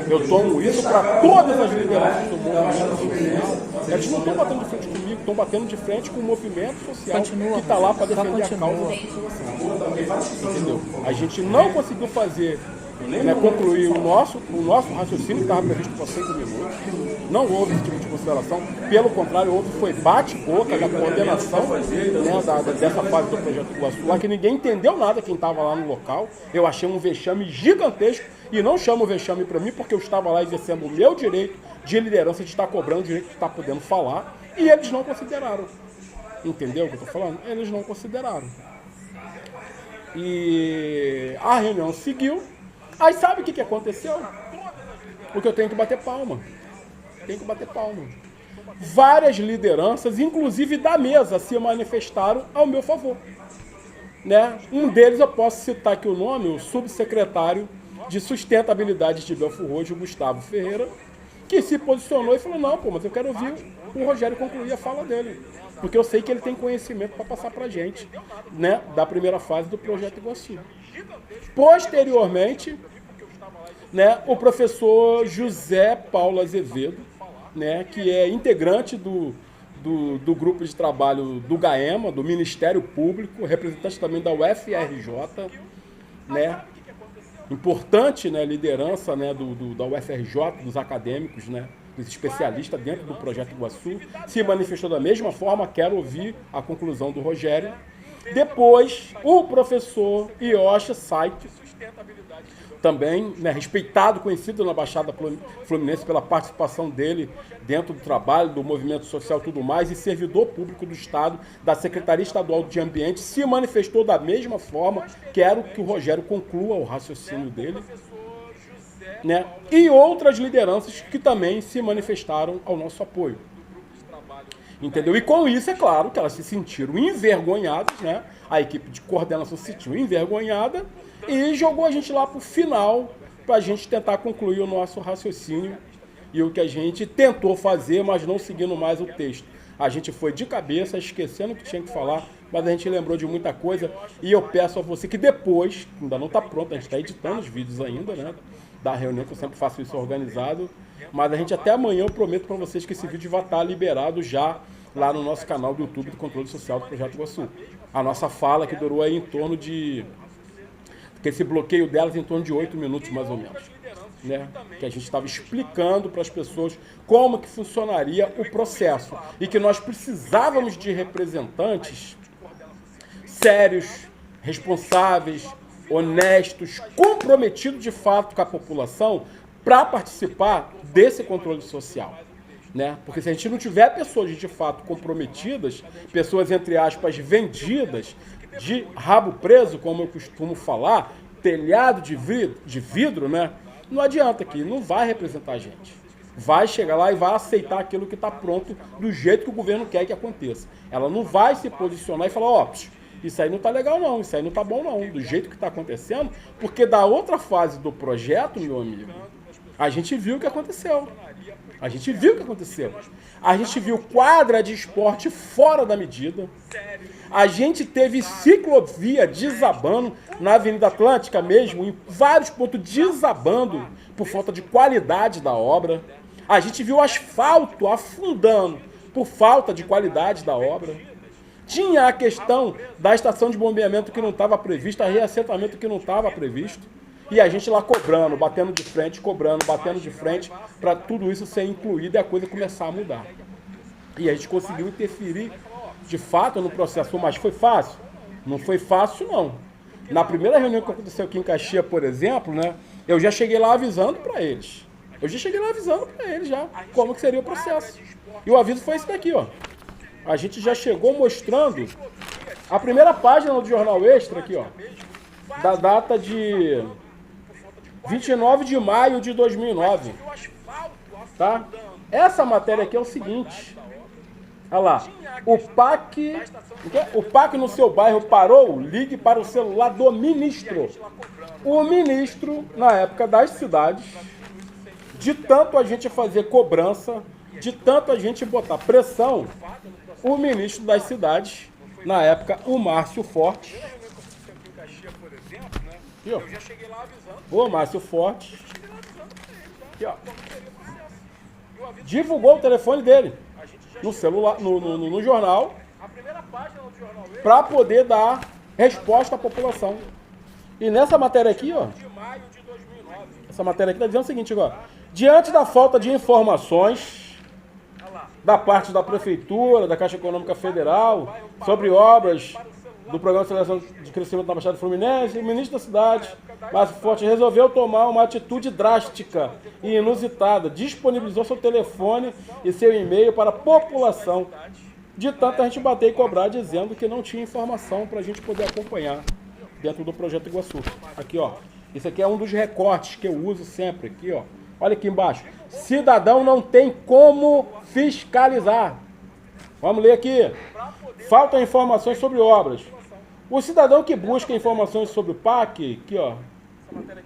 [SPEAKER 1] Eu tomo isso para todas as lideranças do mundo. Eles não estão batendo de frente comigo, estão batendo de frente com o movimento social que está lá para defender a causa da população. Entendeu? A gente não conseguiu fazer, concluir o nosso raciocínio, que estava previsto para 5 minutos. Não houve esse tipo de consideração. Pelo contrário, houve foi bate-boca da coordenação dessa fase do Projeto Iguaçu, lá que ninguém entendeu nada quem estava lá no local. Eu achei um vexame gigantesco, e não chamo vexame para mim porque eu estava lá exercendo o meu direito de liderança, de estar cobrando o direito de estar podendo falar, e eles não consideraram. Entendeu o que eu estou falando? Eles não consideraram. E a reunião seguiu. Aí sabe o que aconteceu? Porque eu tenho que bater palma. Tem que bater palma. Várias lideranças, inclusive da mesa, se manifestaram ao meu favor. Né? Um deles, eu posso citar aqui o nome, o subsecretário de Sustentabilidade de Belford Roxo, Gustavo Ferreira, que se posicionou e falou, não, mas eu quero ouvir o Rogério concluir a fala dele. Porque eu sei que ele tem conhecimento para passar para a gente, né, da primeira fase do Projeto Iguaçu. Posteriormente, né, o professor José Paulo Azevedo, né, que é integrante do grupo de trabalho do GAEMA, do Ministério Público, representante também da UFRJ, né, importante, né, liderança, né, da UFRJ, dos acadêmicos, né, dos especialistas dentro do Projeto Iguaçu, se manifestou da mesma forma. Quero ouvir a conclusão do Rogério. Depois, o professor Yoshi Saito, também, né, respeitado, conhecido na Baixada Fluminense pela participação dele dentro do trabalho, do movimento social e tudo mais, e servidor público do Estado, da Secretaria Estadual de Ambiente, se manifestou da mesma forma. Quero que o Rogério conclua o raciocínio dele. Né? E outras lideranças que também se manifestaram ao nosso apoio. Entendeu? E com isso, é claro que elas se sentiram envergonhadas, né? A equipe de coordenação se sentiu envergonhada e jogou a gente lá para o final para a gente tentar concluir o nosso raciocínio e o que a gente tentou fazer, mas não seguindo mais o texto. A gente foi de cabeça, esquecendo o que tinha que falar, mas a gente lembrou de muita coisa e eu peço a você que depois, ainda não está pronto, a gente está editando os vídeos ainda, né? Da reunião, que eu sempre faço isso organizado, mas a gente até amanhã, eu prometo para vocês que esse vídeo vai estar liberado já lá no nosso canal do YouTube do Controle Social do Projeto Iguaçu. A nossa fala que durou aí em torno de, que esse bloqueio delas em torno de 8 minutos mais ou menos, né? Que a gente estava explicando para as pessoas como que funcionaria o processo e que nós precisávamos de representantes sérios, responsáveis, honestos, comprometidos de fato com a população para participar desse controle social. né? Porque se a gente não tiver pessoas de fato comprometidas, pessoas, entre aspas, vendidas, de rabo preso, como eu costumo falar, telhado de vidro, né? Não adianta que não vai representar a gente. Vai chegar lá e vai aceitar aquilo que está pronto do jeito que o governo quer que aconteça. Ela não vai se posicionar e falar, ó, isso aí não tá legal não, isso aí não tá bom não, do jeito que está acontecendo, porque da outra fase do projeto, meu amigo, a gente viu o que aconteceu. A gente viu o que aconteceu. A gente viu quadra de esporte fora da medida. A gente teve ciclovia desabando na Avenida Atlântica mesmo, em vários pontos desabando por falta de qualidade da obra. A gente viu asfalto afundando por falta de qualidade da obra. Tinha a questão da estação de bombeamento que não estava prevista, reassentamento que não estava previsto. E a gente lá cobrando, batendo de frente, cobrando, batendo de frente, para tudo isso ser incluído e a coisa começar a mudar. E a gente conseguiu interferir, de fato, no processo. Mas foi fácil? Não foi fácil, não. Na primeira reunião que aconteceu aqui em Caxias, por exemplo, né, eu já cheguei lá avisando para eles. Já como que seria o processo. E o aviso foi esse daqui, ó. A gente já chegou mostrando a primeira página do Jornal Extra aqui, ó, da data de 29 de maio de 2009, tá? Essa matéria aqui é o seguinte, olha lá, o PAC no seu bairro parou, ligue para o celular do ministro. O ministro, na época das cidades, de tanto a gente fazer cobrança, de tanto a gente botar pressão, o ministro das cidades, na época, o Márcio Forte, aqui, ó. O Márcio Forte, aqui, ó, divulgou o telefone dele no celular, no jornal, para poder dar resposta à população. E nessa matéria aqui, ó, essa matéria aqui está dizendo o seguinte, ó, diante da falta de informações da parte da Prefeitura, da Caixa Econômica Federal, sobre obras do Programa de Aceleração de Crescimento da Baixada Fluminense, o ministro da cidade, Márcio Forte, resolveu tomar uma atitude drástica e inusitada. Disponibilizou seu telefone e seu e-mail para a população. De tanto a gente bater e cobrar, dizendo que não tinha informação para a gente poder acompanhar dentro do Projeto Iguaçu. Aqui, ó. Isso aqui é um dos recortes que eu uso sempre. Aqui, ó. Olha aqui embaixo. Cidadão não tem como fiscalizar. Vamos ler aqui. Faltam informações sobre obras. O cidadão que busca informações sobre o PAC, aqui, ó,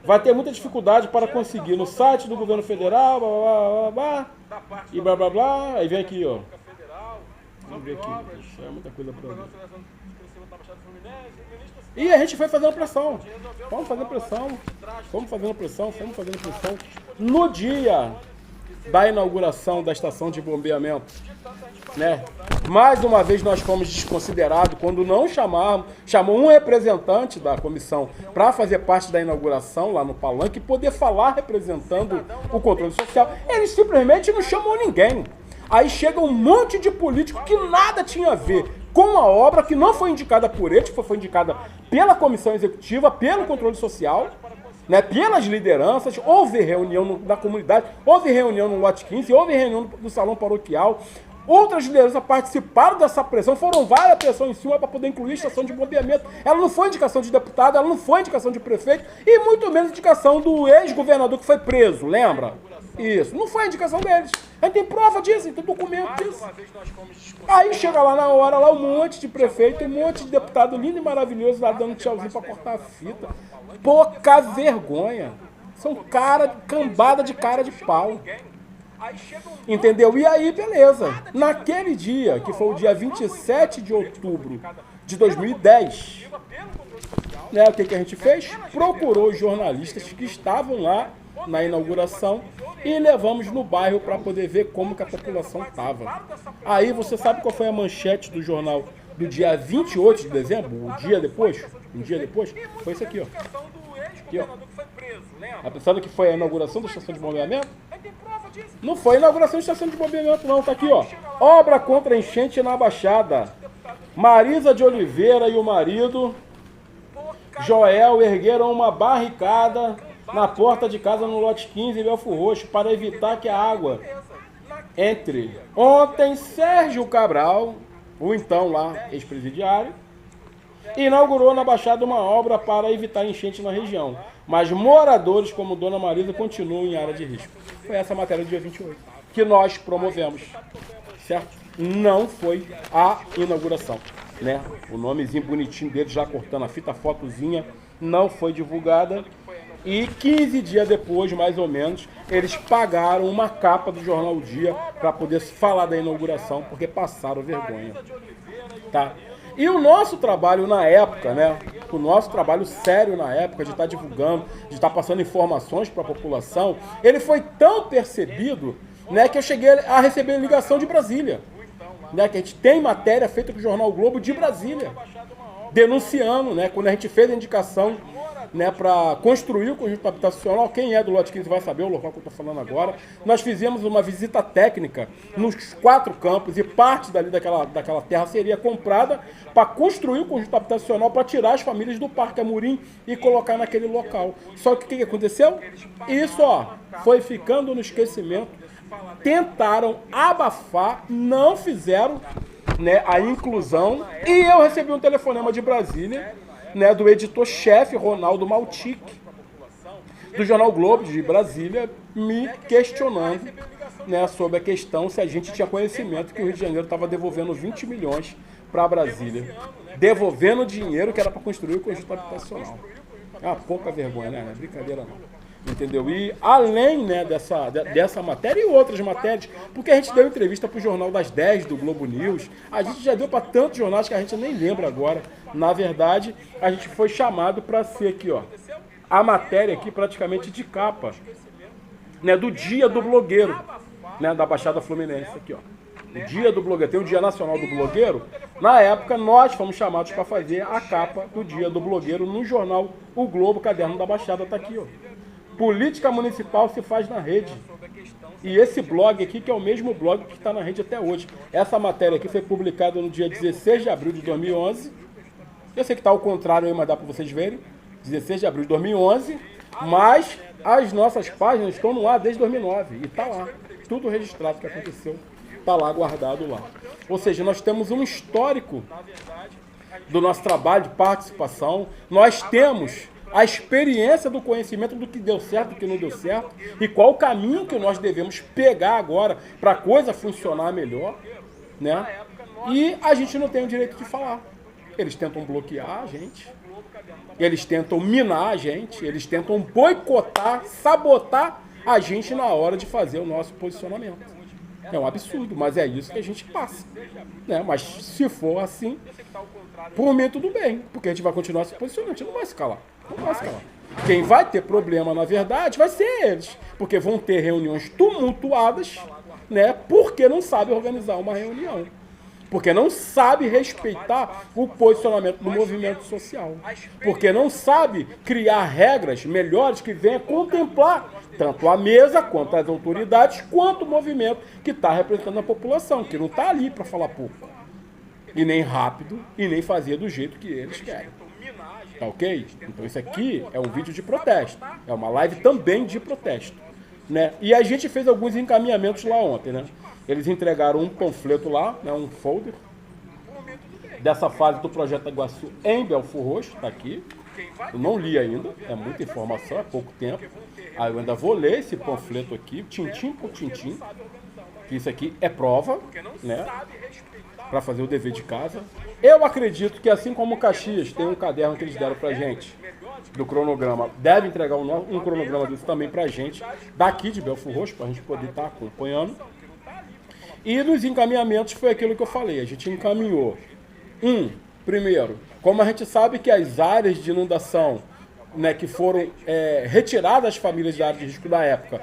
[SPEAKER 1] vai ter muita dificuldade para conseguir no site do governo federal, blá, blá, blá, blá, e blá, blá, blá. Aí vem aqui, ó. Vamos ver aqui. Isso é muita coisa para ver. E a gente foi fazendo pressão. Vamos fazendo pressão. No dia da inauguração da estação de bombeamento, né? Mais uma vez nós fomos desconsiderados quando não chamou um representante da comissão para fazer parte da inauguração lá no palanque e poder falar representando o controle social. Ele simplesmente não chamou ninguém. Aí chega um monte de político que nada tinha a ver com a obra, que não foi indicada por eles, foi indicada pela comissão executiva, pelo controle social, né, pelas lideranças. Houve reunião da comunidade, houve reunião no lote 15, houve reunião no salão paroquial. Outras lideranças participaram dessa pressão, foram várias pessoas em cima para poder incluir a estação de bombeamento. Ela não foi indicação de deputado, ela não foi indicação de prefeito e muito menos indicação do ex-governador que foi preso, lembra? Isso, não foi a indicação deles. A gente tem prova disso, tem documento disso. Aí chega lá na hora, lá um monte de prefeito, um monte de deputado lindo e maravilhoso lá dando tchauzinho para cortar a fita. Pouca vergonha. São cambada de cara de pau. Entendeu? E aí, beleza. Naquele dia, que foi o dia 27 de outubro de 2010, né, o que a gente fez? Procurou os jornalistas que estavam lá na inauguração e levamos no bairro para poder ver como que a população estava. Aí você sabe qual foi a manchete do jornal do dia 28 de dezembro? Um dia depois? Foi isso aqui, ó. Aqui, ó. Tá pensando que foi a inauguração da estação de bombeamento? Não foi a inauguração da estação de bombeamento, não. Tá aqui, ó. Obra contra enchente na Baixada. Marisa de Oliveira e o marido Joel ergueram uma barricada na porta de casa no lote 15 em Belford Roxo para evitar que a água entre ontem Sérgio Cabral, o então lá ex-presidiário, inaugurou na Baixada uma obra para evitar enchente na região, mas moradores como Dona Marisa continuam em área de risco. Foi essa matéria do dia 28, que nós promovemos, certo? Não foi a inauguração, né? O nomezinho bonitinho dele, já cortando a fita, a fotozinha, não foi divulgada. E 15 dias depois, mais ou menos, eles pagaram uma capa do Jornal O Dia para poder falar da inauguração, porque passaram vergonha, tá? E o nosso trabalho na época, né? O nosso trabalho sério na época de estar divulgando, de estar passando informações para a população, ele foi tão percebido, né, que eu cheguei a receber ligação de Brasília, né? Que a gente tem matéria feita com o Jornal o Globo de Brasília, denunciando, né? Quando a gente fez a indicação, né, para construir o conjunto habitacional, quem é do lote 15 vai saber o local que eu estou falando agora. Nós fizemos uma visita técnica nos 4 campos e parte dali daquela terra seria comprada para construir o conjunto habitacional, para tirar as famílias do Parque Amorim e colocar naquele local. Só que o que aconteceu? Isso, ó, foi ficando no esquecimento. Tentaram abafar, não fizeram, né, a inclusão, e eu recebi um telefonema de Brasília, né, do editor-chefe Ronaldo Maltic, do Jornal Globo de Brasília, me questionando, né, sobre a questão se a gente tinha conhecimento que o Rio de Janeiro estava devolvendo 20 milhões para Brasília, devolvendo dinheiro que era para construir o conjunto habitacional. É uma pouca vergonha, né? Não é brincadeira não. Entendeu? E além, né, dessa matéria e outras matérias, porque a gente deu entrevista para o Jornal das 10 do Globo News, a gente já deu para tantos jornais que a gente nem lembra agora. Na verdade, a gente foi chamado para ser aqui, ó, a matéria aqui praticamente de capa, né, do Dia do Blogueiro, né, da Baixada Fluminense aqui, ó. O Dia do Blogueiro, tem o Dia Nacional do Blogueiro. Na época, nós fomos chamados para fazer a capa do Dia do Blogueiro no jornal O Globo, Caderno da Baixada, tá aqui, ó. Política municipal se faz na rede. E esse blog aqui, que é o mesmo blog que está na rede até hoje. Essa matéria aqui foi publicada no dia 16 de abril de 2011. Eu sei que está ao contrário aí, mas dá para vocês verem. 16 de abril de 2011. Mas as nossas páginas estão no ar desde 2009. E está lá. Tudo registrado que aconteceu. Está lá, guardado lá. Ou seja, nós temos um histórico do nosso trabalho de participação. Nós temos a experiência do conhecimento do que deu certo, do que não deu certo, e qual o caminho que nós devemos pegar agora para a coisa funcionar melhor, né? E a gente não tem o direito de falar. Eles tentam bloquear a gente, eles tentam minar a gente, eles tentam boicotar, sabotar a gente na hora de fazer o nosso posicionamento. É um absurdo, mas é isso que a gente passa, né? Mas se for assim, por mim tudo bem, porque a gente vai continuar se posicionando, a gente não vai se calar. Não vai se calar. Quem vai ter problema, na verdade, vai ser eles, porque vão ter reuniões tumultuadas, né? Porque não sabe organizar uma reunião, porque não sabe respeitar o posicionamento do movimento social, porque não sabe criar regras melhores que venham contemplar tanto a mesa, quanto as autoridades, quanto o movimento que está representando a população, que não está ali para falar pouco, e nem rápido, e nem fazer do jeito que eles querem. Tá ok? Então isso aqui é um vídeo de protesto, é uma live também de protesto, né? E a gente fez alguns encaminhamentos lá ontem, né? Eles entregaram um panfleto lá, né, um folder, dessa fase do Projeto Iguaçu em Belford Roxo, tá aqui. Eu não li ainda, é muita informação, é pouco tempo. Aí eu ainda vou ler esse panfleto aqui, tintim por tintim, que isso aqui é prova, né, para fazer o dever de casa. Eu acredito que assim como o Caxias tem um caderno que eles deram pra gente, do cronograma, deve entregar um cronograma desse também pra gente, daqui de Belford Roxo, pra gente poder estar acompanhando. E nos encaminhamentos foi aquilo que eu falei, a gente encaminhou. Primeiro, como a gente sabe que as áreas de inundação, né, que foram retiradas das famílias da área de risco da época,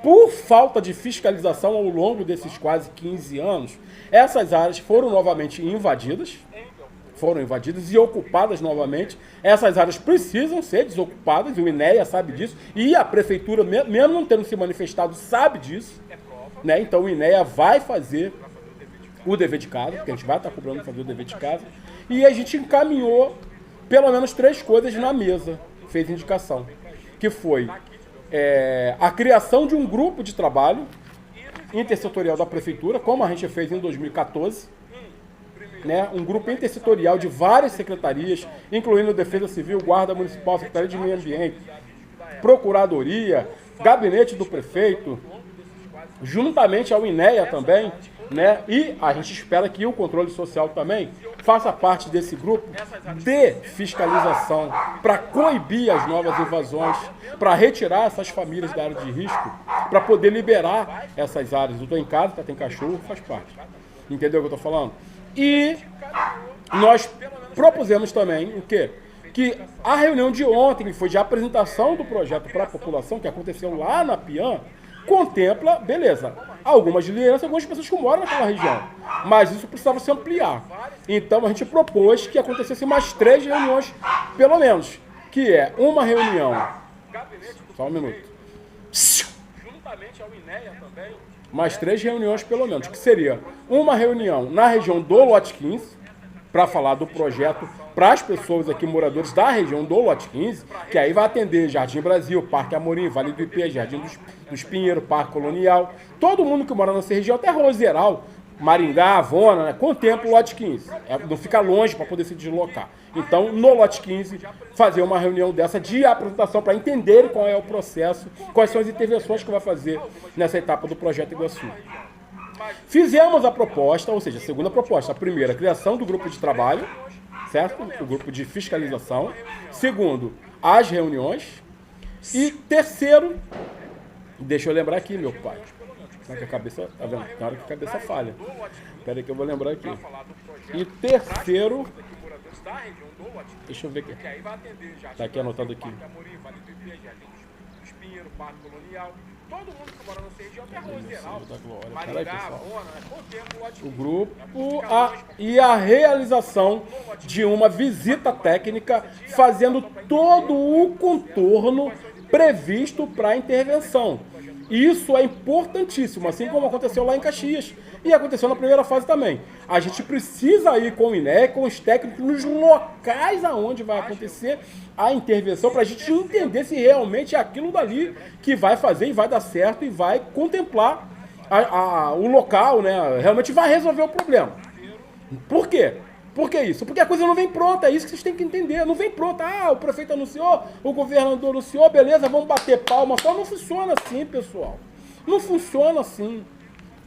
[SPEAKER 1] por falta de fiscalização ao longo desses quase 15 anos, essas áreas foram novamente invadidas e ocupadas novamente. Essas áreas precisam ser desocupadas, o INEA sabe disso, e a prefeitura, mesmo não tendo se manifestado, sabe disso, né? Então o INEA vai fazer o dever de casa, porque a gente vai estar cobrando fazer o dever de casa, e a gente encaminhou pelo menos 3 coisas na mesa, fez indicação, que foi a criação de um grupo de trabalho, intersetorial da Prefeitura, como a gente fez em 2014, né, um grupo intersetorial de várias secretarias, incluindo Defesa Civil, Guarda Municipal, Secretaria de Meio Ambiente, Procuradoria, Gabinete do Prefeito, juntamente ao INEA também, né? E a gente espera que o controle social também faça parte desse grupo de fiscalização para coibir as novas invasões, para retirar essas famílias da área de risco, para poder liberar essas áreas. Eu estou em casa, tá, tem cachorro, faz parte. Entendeu o que eu estou falando? E nós propusemos também o quê? Que a reunião de ontem, que foi de apresentação do projeto para a população, que aconteceu lá na Pian, contempla, beleza, algumas lideranças, algumas pessoas que moram naquela região, mas isso precisava se ampliar. Então a gente propôs que acontecesse mais 3 reuniões, pelo menos, que é uma reunião, só um minuto, mais 3 reuniões pelo menos, que seria uma reunião na região do lote 15, para falar do projeto para as pessoas aqui, moradores da região do lote 15, que aí vai atender Jardim Brasil, Parque Amorim, Vale do Ipê, Jardim dos Pinheiros, Parque Colonial, todo mundo que mora nessa região, até Roseral, Maringá, Avona, né, contempla o lote 15, não fica longe para poder se deslocar. Então, no lote 15, fazer uma reunião dessa de apresentação para entender qual é o processo, quais são as intervenções que vai fazer nessa etapa do projeto Iguaçu. Fizemos a proposta, ou seja, a segunda proposta. A primeira, a criação do grupo de trabalho, certo? O grupo de fiscalização. Segundo, as reuniões. E terceiro, deixa eu lembrar aqui, meu pai. Como é que a cabeça, tá vendo? Na hora que a cabeça falha. Espera aí que eu vou lembrar aqui. E terceiro, deixa eu ver aqui. Tá aqui anotado aqui. Todo mundo que mora nessa região, até Roseral, Maringá, o grupo e a realização de uma visita técnica fazendo todo o contorno previsto para a intervenção. Isso é importantíssimo, assim como aconteceu lá em Caxias e aconteceu na primeira fase também. A gente precisa ir com o INEA, com os técnicos, nos locais aonde vai acontecer a intervenção, para a gente entender se realmente é aquilo dali que vai fazer e vai dar certo e vai contemplar o local, né? Realmente vai resolver o problema. Por quê? Por que isso? Porque a coisa não vem pronta, é isso que vocês têm que entender. Não vem pronta, o prefeito anunciou, o governador anunciou, beleza, vamos bater palma. Só não funciona assim, pessoal. Não funciona assim.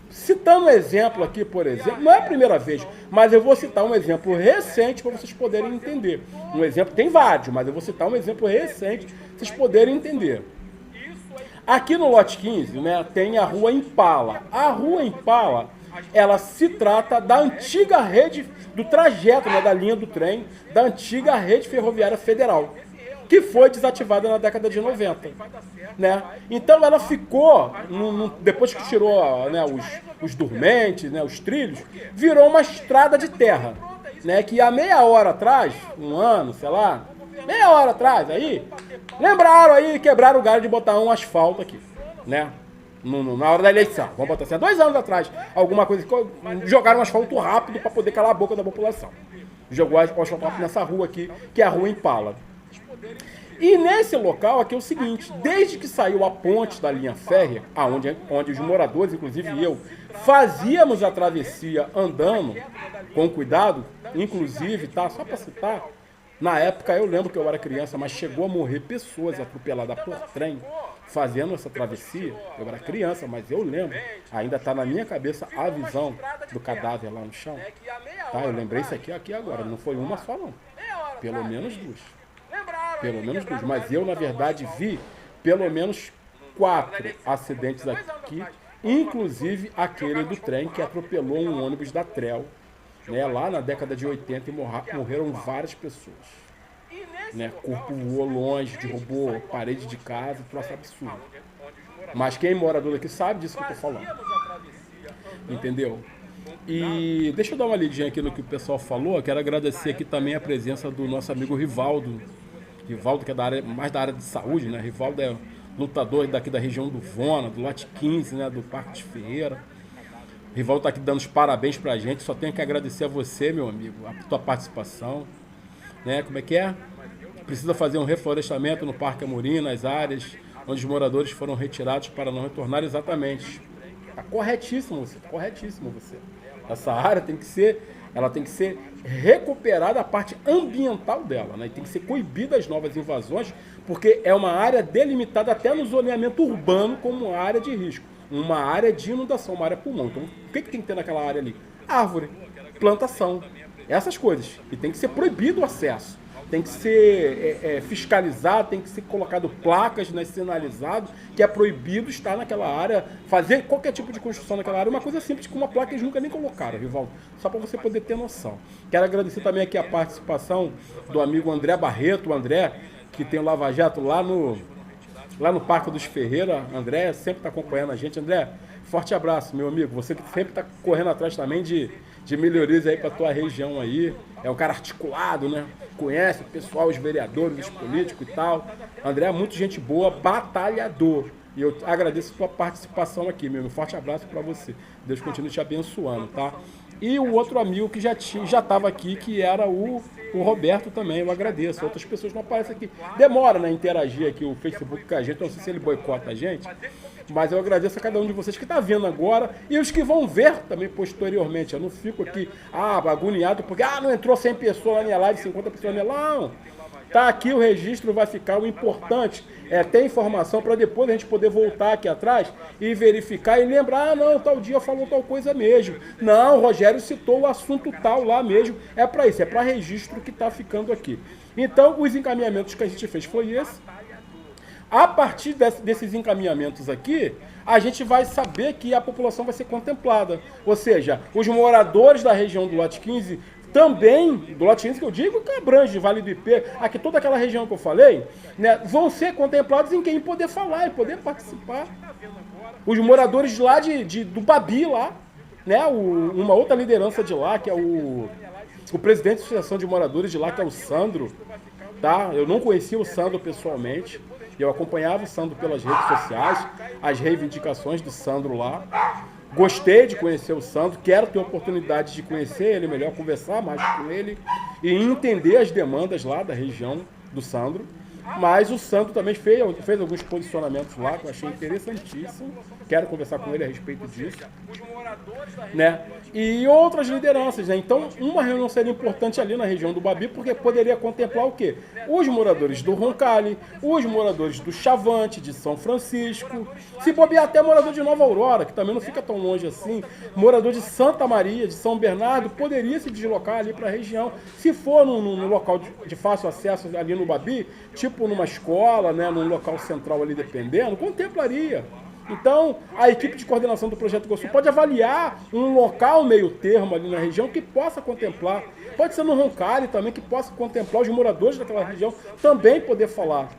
[SPEAKER 1] Citando um exemplo aqui, por exemplo, não é a primeira vez, mas eu vou citar um exemplo recente para vocês poderem entender. Um exemplo, tem vários, mas eu vou citar um exemplo recente para vocês poderem entender. Aqui no lote 15, né, tem a Rua Impala. A Rua Impala, ela se trata da antiga rede, do trajeto, né, da linha do trem, da antiga rede ferroviária federal, que foi desativada na década de 90. Né? Então ela ficou, depois que tirou, né, os dormentes, né, os trilhos, virou uma estrada de terra. Né, que há meia hora atrás, um ano, sei lá, meia hora atrás, aí, lembraram aí, quebraram o galho de botar um asfalto aqui. Né? Na hora da eleição, vamos botar assim, há 2 anos atrás, alguma coisa, jogaram um asfalto rápido para poder calar a boca da população. Jogou o asfalto rápido nessa rua aqui, que é a Rua Impala. E nesse local aqui é o seguinte, desde que saiu a ponte da linha férrea, onde os moradores, inclusive eu, fazíamos a travessia andando com cuidado, inclusive, tá, só para citar, na época eu lembro que eu era criança, mas chegou a morrer pessoas atropeladas por trem fazendo essa travessia. Eu era criança, mas eu lembro, ainda está na minha cabeça a visão do cadáver lá no chão. Tá, eu lembrei isso aqui agora, não foi uma só não, pelo menos 2. Pelo menos 2, mas eu na verdade vi pelo menos 4 acidentes aqui, inclusive aquele do trem que atropelou um ônibus da Trel, né, lá na década de 80 e morreram várias pessoas. Né, corpo voou longe, derrubou parede de casa, troço absurdo. Mas quem é morador aqui sabe disso que eu tô falando. Entendeu? E deixa eu dar uma lidinha aqui no que o pessoal falou. Eu quero agradecer aqui também a presença do nosso amigo Rivaldo. Rivaldo, que é mais da área de saúde, né? Rivaldo é lutador daqui da região do Vona, do lote 15, né? Do Parque de Ferreira. Rivaldo está aqui dando os parabéns pra gente. Só tenho que agradecer a você, meu amigo, a tua participação. Né? Como é que é? Precisa fazer um reflorestamento no Parque Amorim, nas áreas onde os moradores foram retirados para não retornar, exatamente. Tá corretíssimo você, tá corretíssimo você. Essa área tem que ser recuperada a parte ambiental dela, né? E tem que ser coibida as novas invasões, porque é uma área delimitada até no zoneamento urbano como área de risco. Uma área de inundação, uma área pulmão. Então, o que tem que ter naquela área ali? Árvore, plantação, essas coisas. E tem que ser proibido o acesso. Tem que ser fiscalizado, tem que ser colocado placas, né, sinalizado, que é proibido estar naquela área, fazer qualquer tipo de construção naquela área. Uma coisa simples, com uma placa eles nunca nem colocaram, Rivaldo. Só para você poder ter noção. Quero agradecer também aqui a participação do amigo André Barreto, o André, que tem o Lava Jato lá no Parque dos Ferreira. André sempre está acompanhando a gente. André, forte abraço, meu amigo. Você que sempre está correndo atrás também de melhorias aí para a tua região aí. É um cara articulado, né? Conhece o pessoal, os vereadores, os políticos e tal. André é muito gente boa, batalhador. E eu agradeço a sua participação aqui, meu. Um forte abraço para você. Deus continue te abençoando, tá? E o outro amigo que já estava aqui, que era o Roberto também, eu agradeço. Outras pessoas não aparecem aqui. Demora, né, interagir aqui o Facebook com a gente, não sei se ele boicota a gente, mas eu agradeço a cada um de vocês que está vendo agora e os que vão ver também posteriormente. Eu não fico aqui, agoniado, porque não entrou 100 pessoas na minha live, 50 pessoas na minha live. Não. Tá aqui o registro, vai ficar. O importante é ter informação para depois a gente poder voltar aqui atrás e verificar e lembrar, não, tal dia falou tal coisa mesmo. Não, o Rogério citou o assunto tal lá mesmo. É para isso, é para registro que está ficando aqui. Então, os encaminhamentos que a gente fez foi esse. A partir desses encaminhamentos aqui, a gente vai saber que a população vai ser contemplada. Ou seja, os moradores da região do lote 15 também, do lote 15 que eu digo, que abrange Vale do Ipê, aqui toda aquela região que eu falei, né, vão ser contemplados em quem poder falar e poder participar. Os moradores lá do Babi lá, né, uma outra liderança de lá, que é o presidente da Associação de Moradores de lá, que é o Sandro, tá? Eu não conhecia o Sandro pessoalmente, eu acompanhava o Sandro pelas redes sociais, as reivindicações do Sandro lá. Gostei de conhecer o Sandro, quero ter a oportunidade de conhecer ele melhor, conversar mais com ele e entender as demandas lá da região do Sandro. Mas o Sandro também fez alguns posicionamentos lá que eu achei interessantíssimo. Quero conversar com ele a respeito disso. Né? E outras lideranças, né? Então, uma reunião seria importante ali na região do Babi, porque poderia contemplar o quê? Os moradores do Roncalli, os moradores do Chavante, de São Francisco, se bobear até morador de Nova Aurora, que também não fica tão longe assim, morador de Santa Maria, de São Bernardo, poderia se deslocar ali para a região. Se for num local de fácil acesso ali no Babi, tipo numa escola, né, num local central ali dependendo, contemplaria. Então, a equipe de coordenação do Projeto Iguaçu pode avaliar um local meio termo ali na região que possa contemplar. Pode ser no Roncalli também, que possa contemplar os moradores daquela região, também poder falar.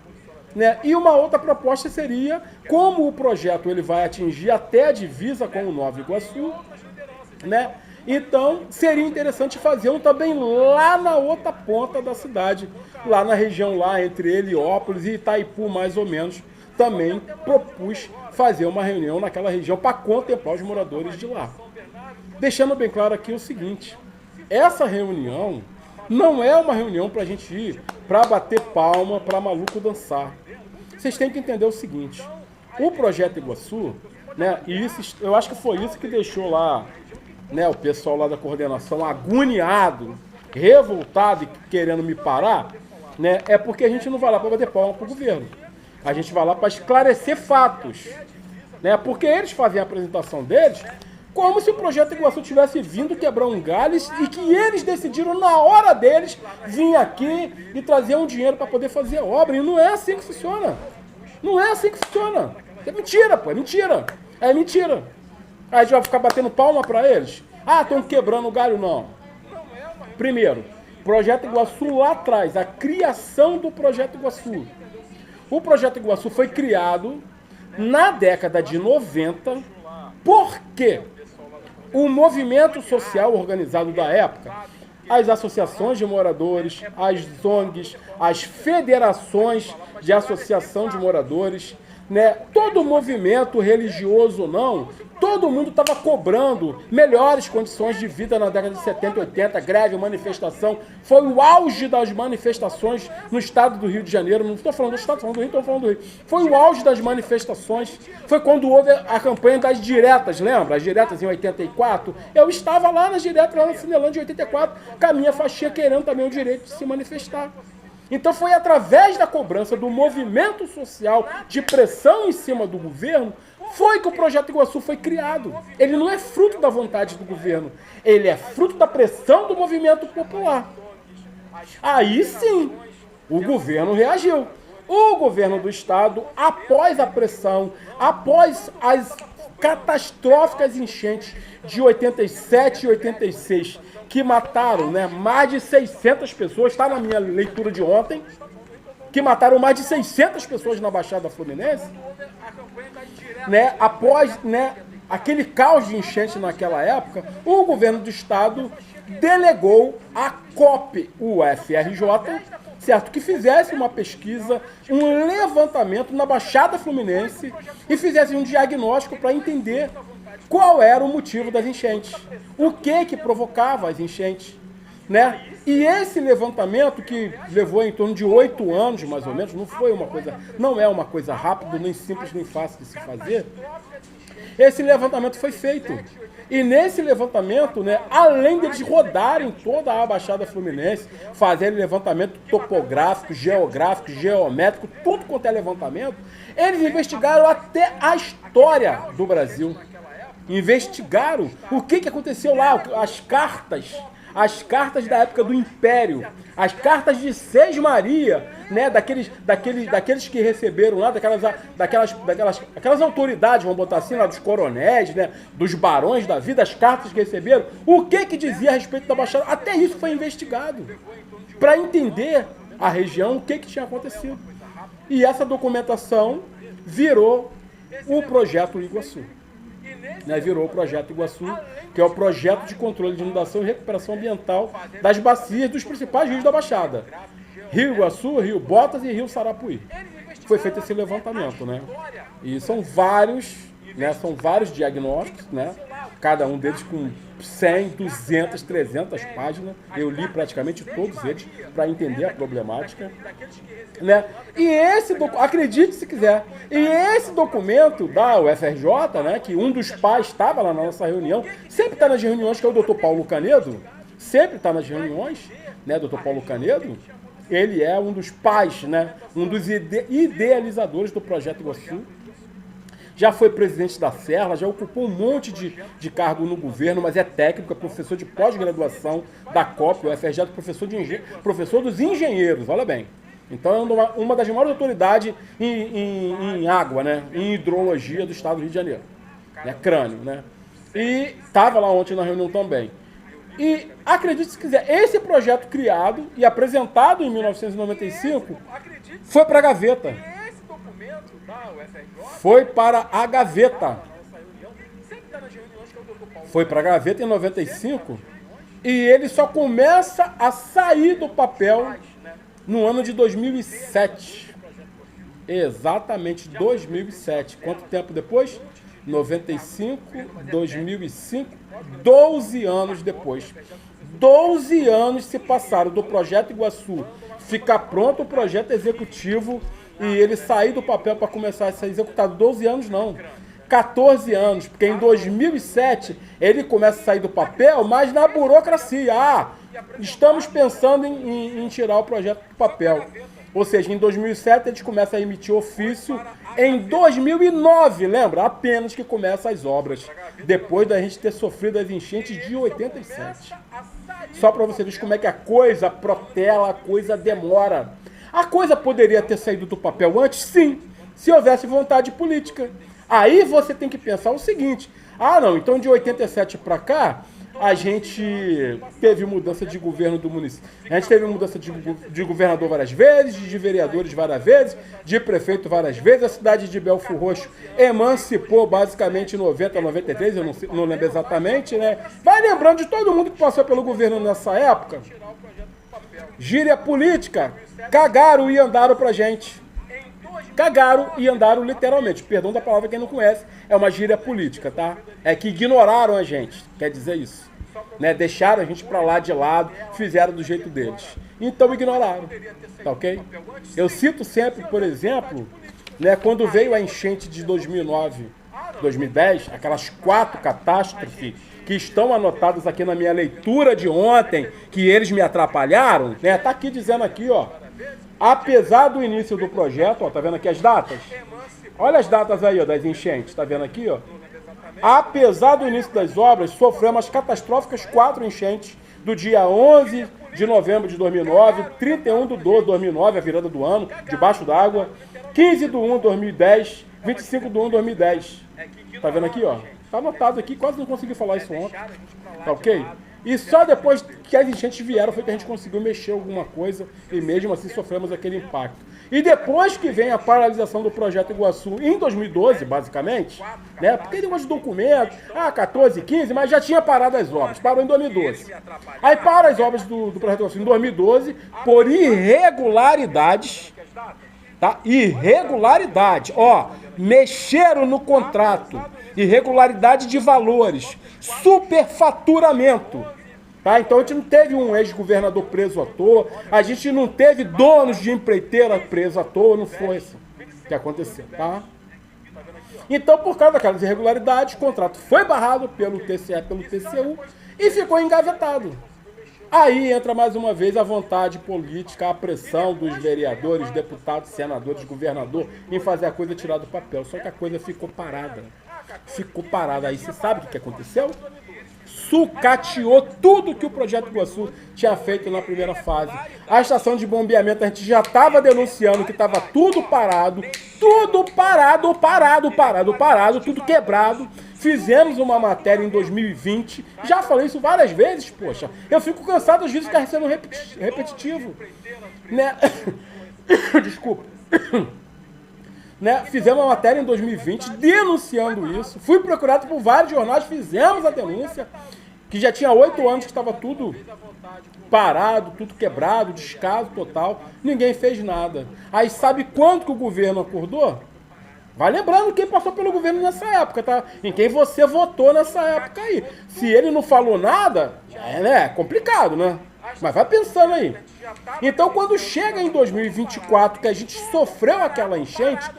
[SPEAKER 1] Né? E uma outra proposta seria, como o projeto ele vai atingir até a divisa com o Nova Iguaçu, né? Então, seria interessante fazer um também lá na outra ponta da cidade, lá na região lá entre Heliópolis e Itaipu, mais ou menos. Também propus fazer uma reunião naquela região para contemplar os moradores de lá. Deixando bem claro aqui o seguinte, essa reunião não é uma reunião para a gente ir para bater palma, para maluco dançar. Vocês têm que entender o seguinte, o Projeto Iguaçu, né, e isso, eu acho que foi isso que deixou lá, né, o pessoal lá da coordenação agoniado, revoltado e querendo me parar, né, é porque a gente não vai lá para bater palma para o governo. A gente vai lá para esclarecer fatos, né? Porque eles fazem a apresentação deles como se o Projeto Iguaçu tivesse vindo quebrar um galho e que eles decidiram na hora deles vir aqui e trazer um dinheiro para poder fazer a obra. E não é assim que funciona. Não é assim que funciona. É mentira, pô, é mentira. É mentira. Aí a gente vai ficar batendo palma para eles? Estão quebrando o galho, não. Primeiro, Projeto Iguaçu lá atrás, a criação do Projeto Iguaçu. O Projeto Iguaçu foi criado na década de 90 porque o movimento social organizado da época, as associações de moradores, as ONGs, as federações de associação de moradores, né, todo movimento religioso ou não, todo mundo estava cobrando melhores condições de vida na década de 70 e 80, greve, manifestação. Foi o auge das manifestações no estado do Rio de Janeiro. Não estou falando do estado, estou falando do Rio, estou falando do Rio. Foi o auge das manifestações. Foi quando houve a campanha das diretas, lembra? As diretas em 84. Eu estava lá nas diretas, lá na Cinelândia em 84, com a minha faixinha querendo também o direito de se manifestar. Então foi através da cobrança do movimento social de pressão em cima do governo, foi que o Projeto Iguaçu foi criado. Ele não é fruto da vontade do governo, ele é fruto da pressão do movimento popular. Aí sim, o governo reagiu. O governo do estado, após a pressão, após as catastróficas enchentes de 87 e 86, que mataram, né, mais de 600 pessoas, está na minha leitura de ontem, que mataram mais de 600 pessoas na Baixada Fluminense, né, após, né, aquele caos de enchente naquela época, o governo do estado delegou a COP, o FRJ, certo, que fizesse uma pesquisa, um levantamento na Baixada Fluminense e fizesse um diagnóstico para entender qual era o motivo das enchentes, o que provocava as enchentes, né? E esse levantamento, que levou em torno de 8 anos, mais ou menos, não é uma coisa rápida, nem simples, nem fácil de se fazer. Esse levantamento foi feito. E nesse levantamento, né, além deles rodarem toda a Baixada Fluminense, fazerem levantamento topográfico, geográfico, geométrico, tudo quanto é levantamento, eles investigaram até a história do Brasil. Investigaram o que aconteceu lá, as cartas da época do Império, as cartas de Sesmaria, né, daqueles que receberam lá, daquelas autoridades, vamos botar assim, lá dos coronéis, né, dos barões da vida, as cartas que receberam, o que dizia a respeito da Baixada, até isso foi investigado, para entender a região, o que tinha acontecido. E essa documentação virou o Projeto Iguaçu. Né, virou o Projeto Iguaçu, que é o projeto de controle de inundação e recuperação ambiental das bacias dos principais rios da Baixada. Rio Iguaçu, Rio Botas e Rio Sarapuí. Foi feito esse levantamento, né? E são vários diagnósticos, né? Cada um deles com 100, 200, 300 páginas. Eu li praticamente todos eles para entender a problemática, né? E esse documento, acredite se quiser, e esse documento da UFRJ, né, que um dos pais estava lá na nossa reunião, sempre está nas reuniões, que é o Dr. Paulo Canedo, sempre está nas reuniões, né, Dr. Paulo Canedo, ele é um dos pais, né, um dos idealizadores do Projeto Iguaçu. Já foi presidente da Serra, já ocupou um monte de cargo no governo, mas é técnico, é professor de pós-graduação da COP, o FRJ, professor dos engenheiros, olha bem. Então é uma das maiores autoridades em água, né, em hidrologia do estado do Rio de Janeiro. Né, crânio, né? E estava lá ontem na reunião também. E acredite se quiser, esse projeto criado e apresentado em 1995 foi para a gaveta. Foi para a gaveta. Foi para a gaveta em 95 e ele só começa a sair do papel no ano de 2007. Exatamente 2007. Quanto tempo depois? 95, 2005, 12 anos depois. 12 anos se passaram do Projeto Iguaçu ficar pronto o projeto executivo e ele sair do papel para começar a ser executado. 12 anos não, 14 anos, porque em 2007 ele começa a sair do papel, mas na burocracia. Estamos pensando em tirar o projeto do papel. Ou seja, em 2007 eles começam a emitir ofício. Em 2009, lembra? Apenas que começam as obras. Depois da gente ter sofrido as enchentes de 87. Só para você ver como é que a coisa protela, a coisa demora. A coisa poderia ter saído do papel antes? Sim, se houvesse vontade política. Aí você tem que pensar o seguinte. Não, então de 87 para cá, a gente teve mudança de governo do município. A gente teve mudança de governador várias vezes, de vereadores várias vezes, de prefeito várias vezes. A cidade de Belford Roxo emancipou basicamente em 90, 93, eu não lembro exatamente, né? Vai lembrando de todo mundo que passou pelo governo nessa época. Gíria política, cagaram e andaram pra gente. cagaram e andaram literalmente. Perdão da palavra quem não conhece, é uma gíria política, tá? É que ignoraram a gente, quer dizer isso. Né? Deixaram a gente pra lá de lado, fizeram do jeito deles. Então ignoraram, tá ok? Eu cito sempre, por exemplo, né, quando veio a enchente de 2009, 2010, aquelas 4 catástrofes que estão anotadas aqui na minha leitura de ontem, que eles me atrapalharam, né? Tá aqui dizendo aqui, ó. Apesar do início do projeto, ó, tá vendo aqui as datas? Olha as datas aí, ó, das enchentes, tá vendo aqui, ó? Apesar do início das obras, sofremos as catastróficas 4 enchentes do dia 11 de novembro de 2009, 31 de 12 de 2009, a virada do ano, debaixo d'água, 15 de 1 de 2010, 25 de 1 de 2010. Tá vendo aqui, ó? Tá anotado aqui, quase não consegui falar isso ontem. Tá ok? E só depois que as enchentes vieram foi que a gente conseguiu mexer alguma coisa e mesmo assim sofremos aquele impacto. E depois que vem a paralisação do projeto Iguaçu em 2012, basicamente, né? Porque tem negócio de documento, 14, 15, mas já tinha parado as obras, parou em 2012. Aí para as obras do projeto Iguaçu em 2012 por irregularidades, tá? Irregularidade, ó, mexeram no contrato, irregularidade de valores, superfaturamento. Tá? Então a gente não teve um ex-governador preso à toa, a gente não teve donos de empreiteira preso à toa, não foi isso que aconteceu, tá? Então, por causa daquelas irregularidades, o contrato foi barrado pelo TCE, pelo TCU e ficou engavetado. Aí entra mais uma vez a vontade política, a pressão dos vereadores, deputados, senadores, governador em fazer a coisa tirar do papel. Só que a coisa ficou parada. Ficou parada. Aí você sabe o que aconteceu? Sucateou tudo que o Projeto Iguaçu tinha feito na primeira fase. A estação de bombeamento a gente já estava denunciando que estava tudo parado, tudo quebrado. Fizemos uma matéria em 2020, já falei isso várias vezes, poxa. Eu fico cansado às vezes de ficar sendo repetitivo. Né? Desculpa. Né? Fizemos uma matéria em 2020 denunciando isso. Fui procurado por vários jornais, fizemos a denúncia, que já tinha 8 anos que estava tudo parado, tudo quebrado, descaso total. Ninguém fez nada. Aí sabe quanto que o governo acordou? Vai lembrando quem passou pelo governo nessa época, tá? Em quem você votou nessa época aí. Se ele não falou nada, é complicado, né? Mas vai pensando aí. Então, quando chega em 2024, que a gente sofreu aquela enchente,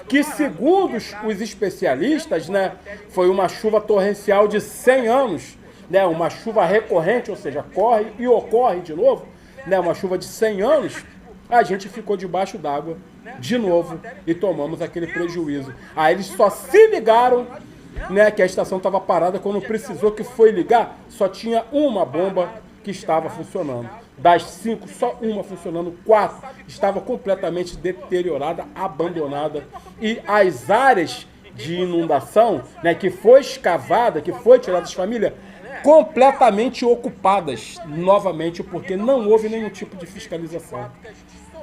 [SPEAKER 1] que segundo os especialistas, né, foi uma chuva torrencial de 100 anos, né, uma chuva recorrente, ou seja, corre e ocorre de novo, né, uma chuva de 100 anos, a gente ficou debaixo d'água de novo e tomamos aquele prejuízo. Aí eles só se ligaram, né, que a estação estava parada. Quando precisou que foi ligar, só tinha uma bomba que estava funcionando. Das 5, só uma funcionando, 4 estava completamente deteriorada, abandonada. E as áreas de inundação, né, que foi escavada, que foi tirada das famílias, completamente ocupadas novamente, porque não houve nenhum tipo de fiscalização.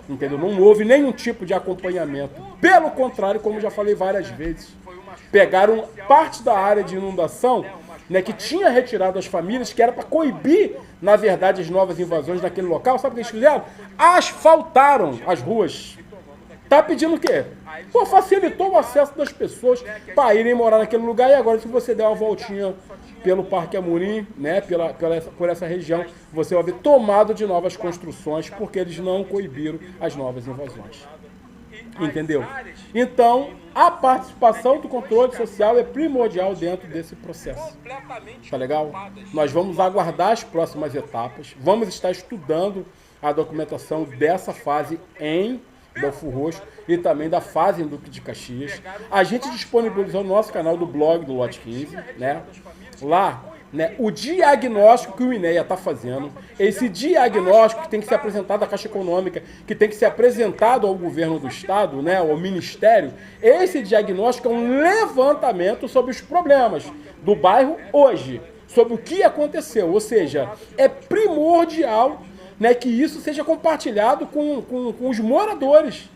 [SPEAKER 1] Entendeu? Não houve nenhum tipo de acompanhamento. Pelo contrário, como já falei várias vezes, pegaram parte da área de inundação, né, que tinha retirado as famílias, que era para coibir, na verdade, as novas invasões naquele local. Sabe o que eles fizeram? Asfaltaram as ruas. Tá pedindo o quê? Pô, facilitou o acesso das pessoas para irem morar naquele lugar. E agora, se você der uma voltinha pelo Parque Amorim, né, por essa região, você vai ver tomado de novas construções, porque eles não coibiram as novas invasões. Entendeu? Então, a participação do controle social é primordial dentro desse processo. Tá legal? Nós vamos aguardar as próximas etapas, vamos estar estudando a documentação dessa fase em Belford Roxo e também da fase em Duque de Caxias. A gente disponibilizou no nosso canal do blog do Lote 15, né? Lá, né, o diagnóstico que o INEA está fazendo, esse diagnóstico que tem que ser apresentado à Caixa Econômica, que tem que ser apresentado ao governo do Estado, né, ao Ministério, esse diagnóstico é um levantamento sobre os problemas do bairro hoje, sobre o que aconteceu, ou seja, é primordial, né, que isso seja compartilhado com os moradores.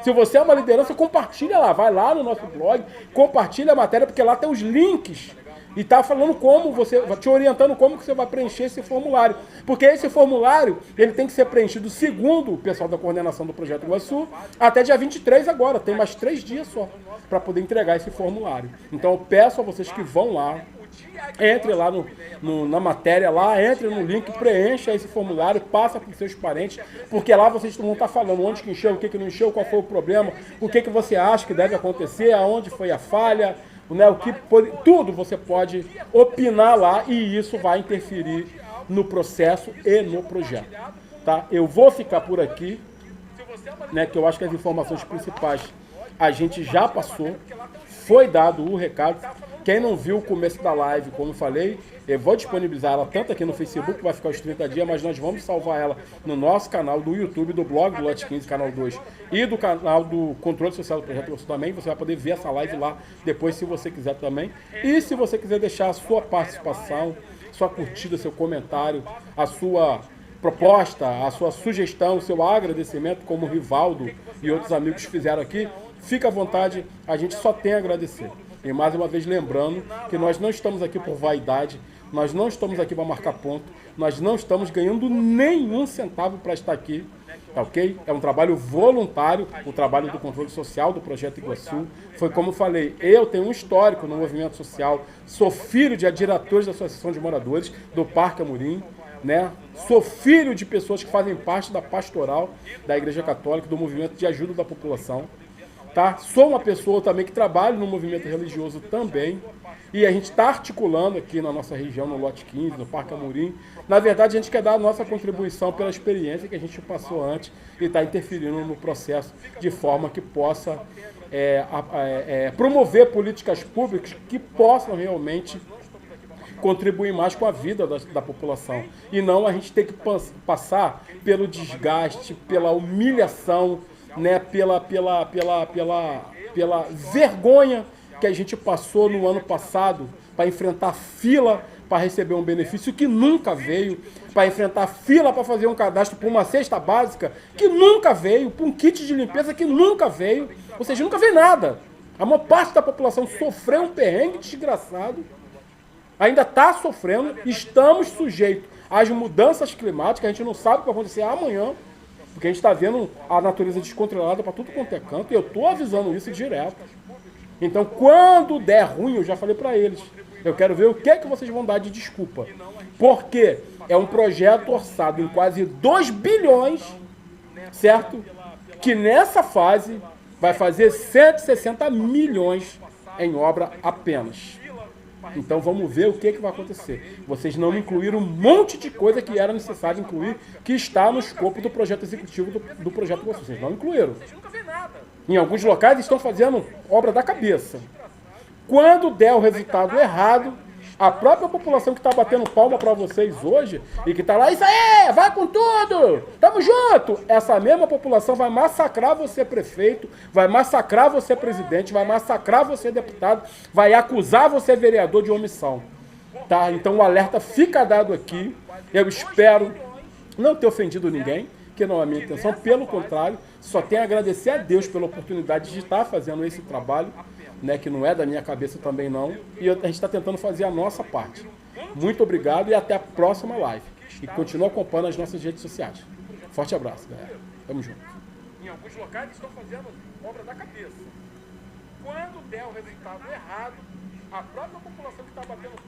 [SPEAKER 1] Se você é uma liderança, compartilha lá, vai lá no nosso blog, compartilha a matéria, porque lá tem os links, E está falando como você, te orientando como que você vai preencher esse formulário. Porque esse formulário, ele tem que ser preenchido segundo o pessoal da coordenação do Projeto Iguaçu, até dia 23 agora, tem mais 3 dias só, para poder entregar esse formulário. Então eu peço a vocês que vão lá, entre lá na matéria, lá, entre no link, preencha esse formulário, passa para os seus parentes, porque lá vocês vão estar falando onde que encheu, o que não encheu, qual foi o problema, o que você acha que deve acontecer, aonde foi a falha, né, tudo você pode opinar lá e isso vai interferir no processo e no projeto. Tá? Eu vou ficar por aqui, né, que eu acho que as informações principais a gente já passou, foi dado o recado. Quem não viu o começo da live, como eu falei, eu vou disponibilizar ela tanto aqui no Facebook, vai ficar os 30 dias, mas nós vamos salvar ela no nosso canal do YouTube, do blog do Lote 15, canal 2, e do canal do Controle Social do Projeto Iguaçu também. Você vai poder ver essa live lá depois, se você quiser também. E se você quiser deixar a sua participação, sua curtida, seu comentário, a sua proposta, a sua sugestão, o seu agradecimento, como o Rivaldo e outros amigos fizeram aqui, fica à vontade, a gente só tem a agradecer. E mais uma vez lembrando que nós não estamos aqui por vaidade, nós não estamos aqui para marcar ponto, nós não estamos ganhando nenhum centavo para estar aqui, tá ok? É um trabalho voluntário, o trabalho do controle social do Projeto Iguaçu. Foi como eu falei, eu tenho um histórico no movimento social, sou filho de diretores da Associação de Moradores do Parque Amorim, né? Sou filho de pessoas que fazem parte da pastoral da Igreja Católica, do movimento de ajuda da população. Tá? Sou uma pessoa também que trabalha no movimento religioso também, e a gente está articulando aqui na nossa região, no Lote 15, no Parque Amorim. Na verdade, a gente quer dar a nossa contribuição pela experiência que a gente passou antes e está interferindo no processo de forma que possa promover políticas públicas que possam realmente contribuir mais com a vida da população. E não a gente ter que passar pelo desgaste, pela humilhação, né, pela vergonha que a gente passou no ano passado para enfrentar fila para receber um benefício que nunca veio, para enfrentar fila para fazer um cadastro para uma cesta básica que nunca veio, para um kit de limpeza que nunca veio, ou seja, nunca veio nada. A maior parte da população sofreu um perrengue desgraçado, ainda está sofrendo, estamos sujeitos às mudanças climáticas, a gente não sabe o que vai acontecer amanhã, porque a gente está vendo a natureza descontrolada para tudo quanto é canto, e eu estou avisando isso direto. Então, quando der ruim, eu já falei para eles, eu quero ver o que vocês vão dar de desculpa. Porque é um projeto orçado em quase 2 bilhões, certo? Que nessa fase vai fazer 160 milhões em obra apenas. Então vamos ver o que vai acontecer. Vocês não incluíram um monte de coisa que era necessário incluir, que está no escopo do projeto executivo do projeto Iguaçu. Vocês não incluíram. Em alguns locais estão fazendo obra da cabeça. Quando der o resultado errado, a própria população que está batendo palma para vocês hoje e que está lá, isso aí, vai com tudo, tamo junto. Essa mesma população vai massacrar você prefeito, vai massacrar você presidente, vai massacrar você deputado, vai acusar você vereador de omissão. Tá? Então o alerta fica dado aqui. Eu espero não ter ofendido ninguém, que não é a minha intenção, pelo contrário, só tenho a agradecer a Deus pela oportunidade de estar fazendo esse trabalho, né, que não é da minha cabeça também não, e a gente está tentando fazer a nossa parte. Muito obrigado e até a próxima live. E continue acompanhando as nossas redes sociais. Forte abraço, galera. Tamo junto.
[SPEAKER 2] Em alguns locais estão fazendo obra da cabeça. Quando der o resultado errado, a própria população que está batendo palma